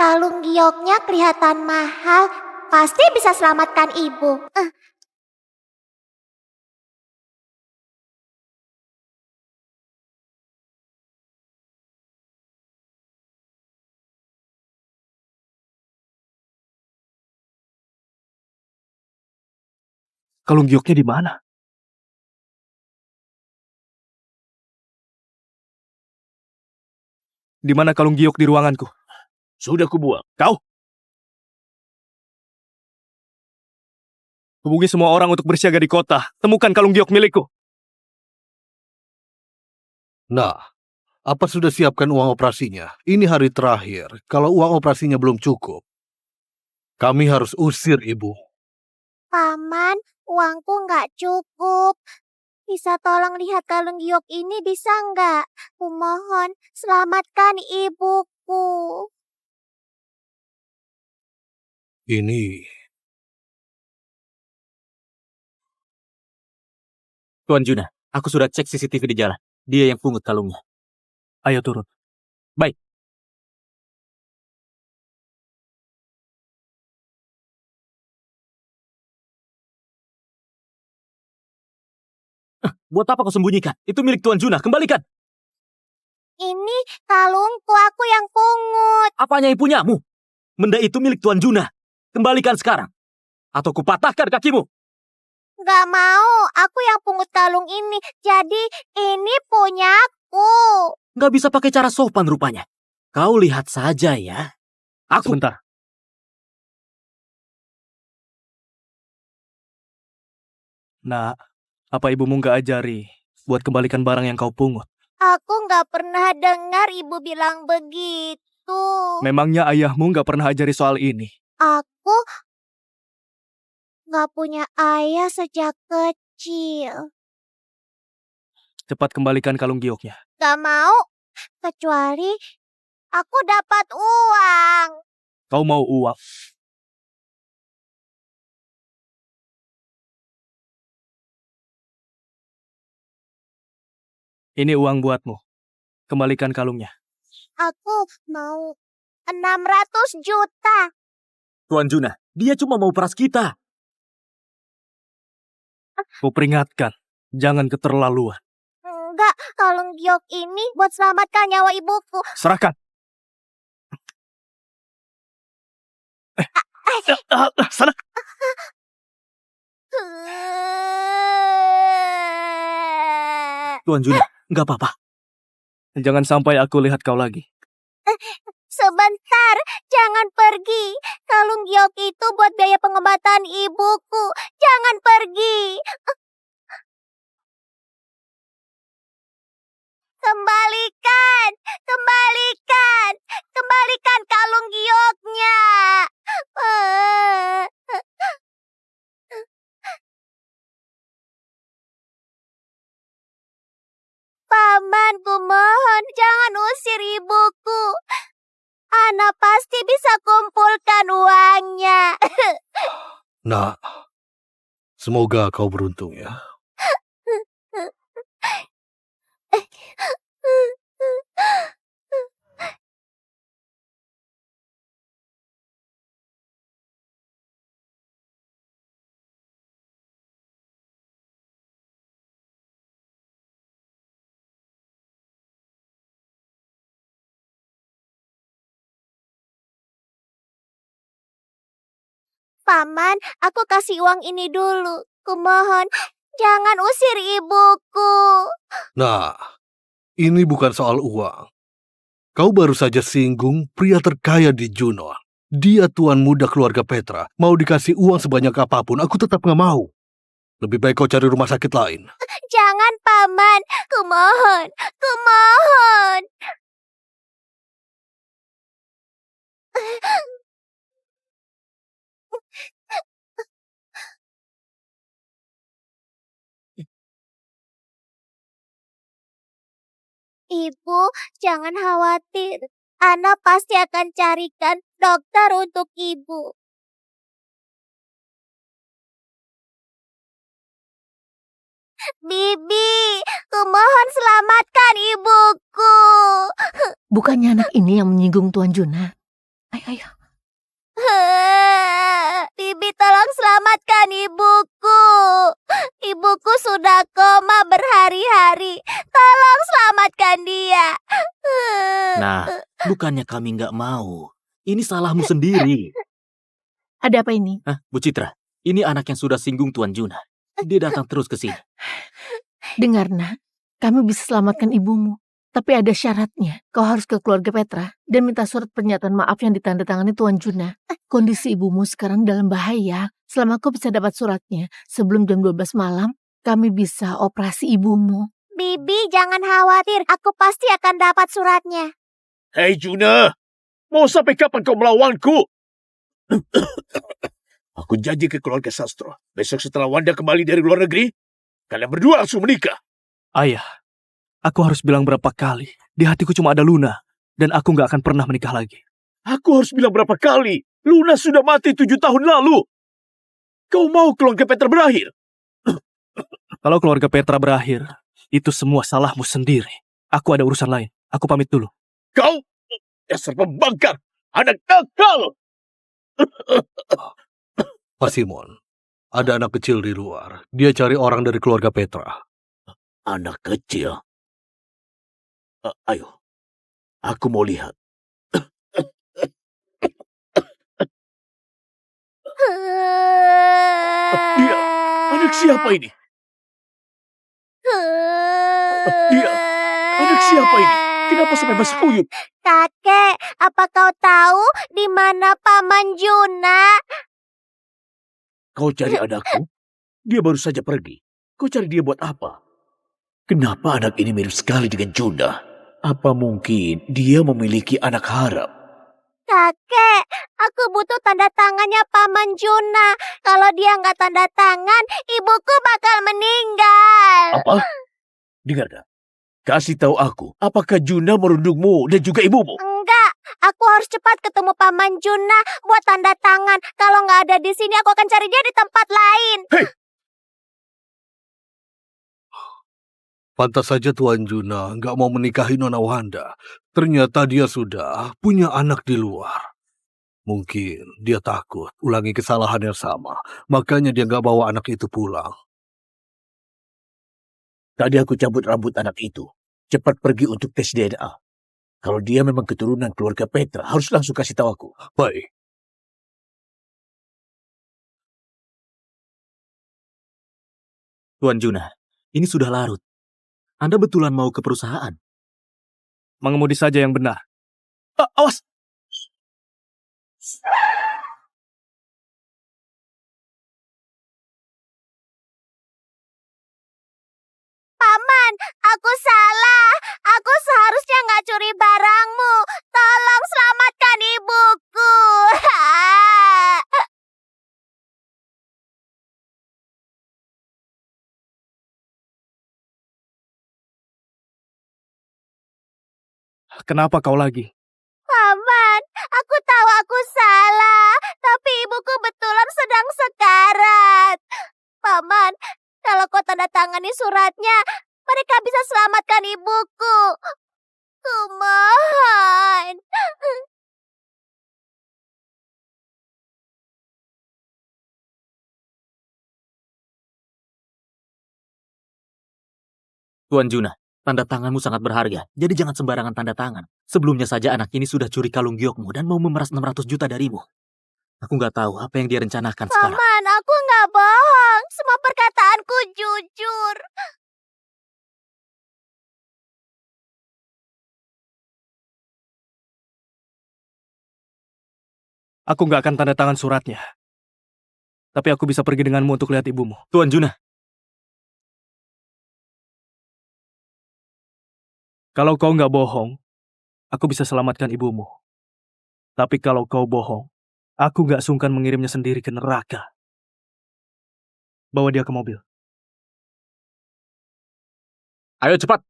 [SPEAKER 8] Kalung gioknya kelihatan mahal. Pasti bisa selamatkan ibu.
[SPEAKER 14] Kalung gioknya di mana? Di mana kalung giok di ruanganku?
[SPEAKER 16] Sudah kubuang.
[SPEAKER 14] Kau? Hubungi semua orang untuk bersiaga di kota. Temukan kalung giok milikku.
[SPEAKER 17] Nah, apa sudah siapkan uang operasinya? Ini hari terakhir. Kalau uang operasinya belum cukup, kami harus usir ibu.
[SPEAKER 8] Paman, uangku nggak cukup. Bisa tolong lihat kalung giok ini bisa nggak? Kumohon, selamatkan ibuku.
[SPEAKER 17] Ini
[SPEAKER 12] Tuan Juna, aku sudah cek CCTV di jalan. Dia yang pungut kalungnya.
[SPEAKER 14] Ayo turun.
[SPEAKER 12] Baik. Buat apa kau sembunyikan? Itu milik Tuan Juna, kembalikan.
[SPEAKER 8] Ini kalungku, aku yang pungut.
[SPEAKER 12] Apanya yang punyamu? Benda itu milik Tuan Juna. Kembalikan sekarang. Atau kupatahkan kakimu.
[SPEAKER 8] Gak mau, aku yang pungut kalung ini. Jadi ini punyaku.
[SPEAKER 12] Gak bisa pakai cara sopan rupanya. Kau lihat saja ya. Aku...
[SPEAKER 14] Sebentar. Nak, apa ibumu gak ajari buat kembalikan barang yang kau pungut?
[SPEAKER 8] Aku gak pernah dengar ibu bilang begitu.
[SPEAKER 14] Memangnya ayahmu gak pernah ajari soal ini?
[SPEAKER 8] Aku gak punya ayah sejak kecil.
[SPEAKER 14] Cepat kembalikan kalung gioknya.
[SPEAKER 8] Gak mau, kecuali aku dapat uang.
[SPEAKER 14] Kau mau uang? Ini uang buatmu. Kembalikan kalungnya.
[SPEAKER 8] Aku mau 600 juta.
[SPEAKER 12] Tuan Juna, dia cuma mau peras kita.
[SPEAKER 14] Kuperingatkan, jangan keterlaluan.
[SPEAKER 8] Enggak, kalung giok ini buat selamatkan nyawa ibuku.
[SPEAKER 14] Serahkan. Sana.
[SPEAKER 12] Tuan Juna, nggak apa-apa.
[SPEAKER 14] Jangan sampai aku lihat kau lagi.
[SPEAKER 8] Sebentar, jangan pergi. Kalung giok itu buat biaya pengobatan ibuku. Jangan pergi. Kembalikan, kembalikan, kembalikan kalung gioknya. Paman, kumohon jangan usir ibuku. Ana pasti bisa kumpulkan uangnya.
[SPEAKER 17] Nak, semoga kau beruntung ya.
[SPEAKER 8] Paman, aku kasih uang ini dulu. Kumohon, jangan usir ibuku.
[SPEAKER 17] Nah, ini bukan soal uang. Kau baru saja singgung pria terkaya di Juno. Dia tuan muda keluarga Petra. Mau dikasih uang sebanyak apapun, aku tetap gak mau. Lebih baik kau cari rumah sakit lain.
[SPEAKER 8] Jangan, Paman. Kumohon, kumohon. Ibu, jangan khawatir. Ana pasti akan carikan dokter untuk ibu. Bibi, kumohon selamatkan ibuku.
[SPEAKER 6] Bukannya anak ini yang menyinggung Tuan Juna?
[SPEAKER 11] Ayo.
[SPEAKER 8] Bibi tolong selamatkan ibuku. Ibuku sudah koma berhari-hari. Tolong selamatkan dia.
[SPEAKER 12] Nah, bukannya kami nggak mau. Ini salahmu sendiri.
[SPEAKER 11] Ada apa ini?
[SPEAKER 12] Hah, Bu Citra, ini anak yang sudah singgung Tuan Juna. Dia datang terus ke sini.
[SPEAKER 2] Dengar, nak. Kami bisa selamatkan ibumu. Tapi ada syaratnya. Kau harus ke keluarga Petra dan minta surat pernyataan maaf yang ditandatangani Tuan Juna. Kondisi ibumu sekarang dalam bahaya. Selama kau bisa dapat suratnya, sebelum jam 12 malam, kami bisa operasi ibumu.
[SPEAKER 8] Bibi jangan khawatir. Aku pasti akan dapat suratnya.
[SPEAKER 16] Hei Juna, mau sampai kapan kau melawanku? Aku janji ke keluarga Sastro. Besok setelah Wanda kembali dari luar negeri, kalian berdua langsung menikah.
[SPEAKER 14] Ayah, aku harus bilang berapa kali. Di hatiku cuma ada Luna. Dan aku nggak akan pernah menikah lagi.
[SPEAKER 16] Aku harus bilang berapa kali? Luna sudah mati 7 tahun lalu. Kau mau keluarga Petra berakhir?
[SPEAKER 14] Kalau keluarga Petra berakhir, itu semua salahmu sendiri. Aku ada urusan lain. Aku pamit dulu.
[SPEAKER 16] Kau dasar pembangkang, anak nakal.
[SPEAKER 17] Pak Simon, ada anak kecil di luar. Dia cari orang dari keluarga Petra.
[SPEAKER 16] Anak kecil? Ayo, aku mau lihat. Dia, anak siapa ini? Dia, anak siapa ini? Kenapa sampai masih kuyup?
[SPEAKER 8] Kakek, apa kau tahu di mana Paman Juna?
[SPEAKER 16] Kau cari anakku? Dia baru saja pergi. Kau cari dia buat apa? Kenapa anak ini mirip sekali dengan Juna? Apa mungkin dia memiliki anak haram?
[SPEAKER 8] Kakek, aku butuh tanda tangannya Paman Juna. Kalau dia nggak tanda tangan, ibuku bakal meninggal.
[SPEAKER 16] Apa? Dengarkan. Kasih tahu aku, apakah Juna merundungmu dan juga ibumu?
[SPEAKER 8] Enggak, aku harus cepat ketemu Paman Juna buat tanda tangan. Kalau nggak ada di sini, aku akan cari dia di tempat lain.
[SPEAKER 16] Hei!
[SPEAKER 17] Pantas saja Tuan Juna nggak mau menikahi Nona Wanda. Ternyata dia sudah punya anak di luar. Mungkin dia takut ulangi kesalahan yang sama. Makanya dia nggak bawa anak itu pulang.
[SPEAKER 16] Tadi aku cabut rambut anak itu. Cepat pergi untuk tes DNA. Kalau dia memang keturunan keluarga Petra, harus langsung kasih tahu aku.
[SPEAKER 17] Baik.
[SPEAKER 12] Tuan Juna, ini sudah larut. Anda betulan mau ke perusahaan?
[SPEAKER 14] Mengemudi saja yang benar.
[SPEAKER 12] Awas!
[SPEAKER 8] Paman, aku salah. Aku seharusnya nggak curi barangmu. Tolong selamatkan ibuku.
[SPEAKER 14] Kenapa kau lagi?
[SPEAKER 8] Paman, aku tahu aku salah. Tapi ibuku betulan sedang sekarat. Paman, kalau kau tanda tangani suratnya, mereka bisa selamatkan ibuku. Kumohon.
[SPEAKER 12] Tuan Juna, tanda tanganmu sangat berharga, jadi jangan sembarangan tanda tangan. Sebelumnya saja anak ini sudah curi kalung giokmu dan mau memeras 600 juta darimu. Aku nggak tahu apa yang dia rencanakan sekarang.
[SPEAKER 8] Paman, aku nggak bohong. Semua perkataanku jujur.
[SPEAKER 14] Aku nggak akan tanda tangan suratnya. Tapi aku bisa pergi denganmu untuk lihat ibumu.
[SPEAKER 12] Tuan Juna.
[SPEAKER 14] Kalau kau nggak bohong, aku bisa selamatkan ibumu. Tapi kalau kau bohong, aku nggak sungkan mengirimnya sendiri ke neraka. Bawa dia ke mobil.
[SPEAKER 12] Ayo cepat.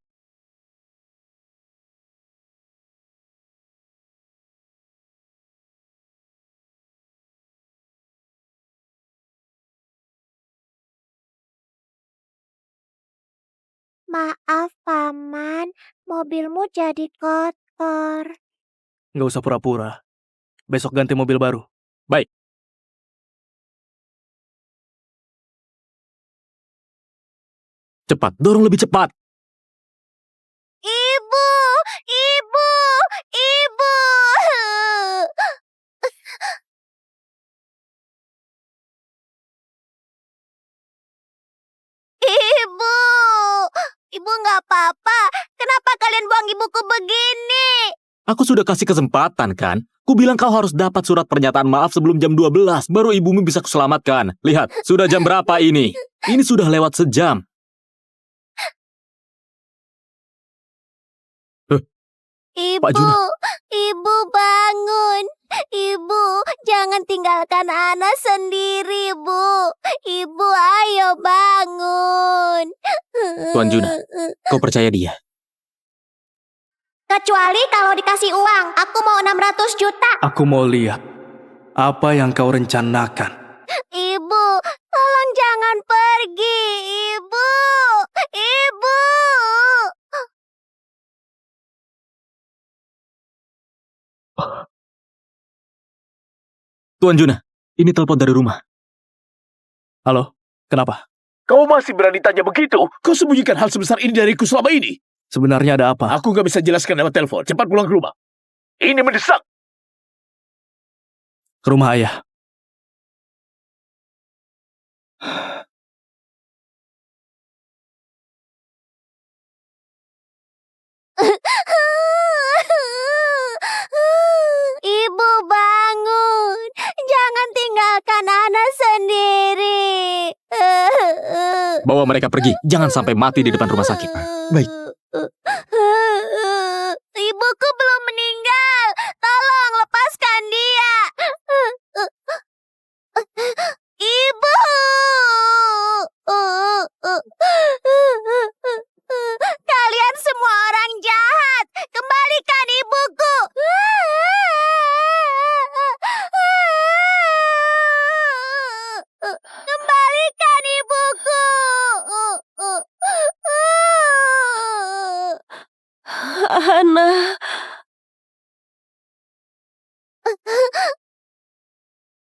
[SPEAKER 8] Maaf, Paman. Mobilmu jadi kotor.
[SPEAKER 14] Nggak usah pura-pura. Besok ganti mobil baru.
[SPEAKER 12] Baik. Cepat, dorong lebih cepat.
[SPEAKER 8] Ibu, ibu, ibu. Ibu, ibu nggak apa-apa. Kenapa kalian buang ibuku begini?
[SPEAKER 12] Aku sudah kasih kesempatan kan? Ku bilang kau harus dapat surat pernyataan maaf sebelum jam 12, baru ibumu bisa kuselamatkan. Lihat, sudah jam berapa ini? Ini sudah lewat sejam.
[SPEAKER 8] Ibu,
[SPEAKER 12] Pak Juna.
[SPEAKER 8] ibu bangun. Ibu, jangan tinggalkan Ana sendiri, Bu. Ibu, ayo bangun.
[SPEAKER 12] Tuan Juna, kau percaya dia?
[SPEAKER 8] Kecuali kalau dikasih uang. Aku mau 600 juta.
[SPEAKER 14] Aku mau lihat apa yang kau rencanakan.
[SPEAKER 8] Ibu, tolong jangan pergi. Ibu, ibu.
[SPEAKER 12] Tuan Juna, ini telepon dari rumah.
[SPEAKER 14] Halo, kenapa?
[SPEAKER 16] Kau masih berani tanya begitu? Kau sembunyikan hal sebesar ini dariku selama ini.
[SPEAKER 14] Sebenarnya ada apa?
[SPEAKER 16] Aku gak bisa jelaskan lewat telepon. Cepat pulang ke rumah. Ini mendesak.
[SPEAKER 14] Ke rumah ayah.
[SPEAKER 8] Ibu bangun. Jangan tinggalkan Ana sendiri.
[SPEAKER 12] Bawa mereka pergi, jangan sampai mati di depan rumah sakit. Baik.
[SPEAKER 8] Ibuku belum meninggal. Tolong lepaskan dia. Ibu. Kalian semua orang jahat. Kembalikan ibuku. Kembalikan ibuku.
[SPEAKER 15] Ana,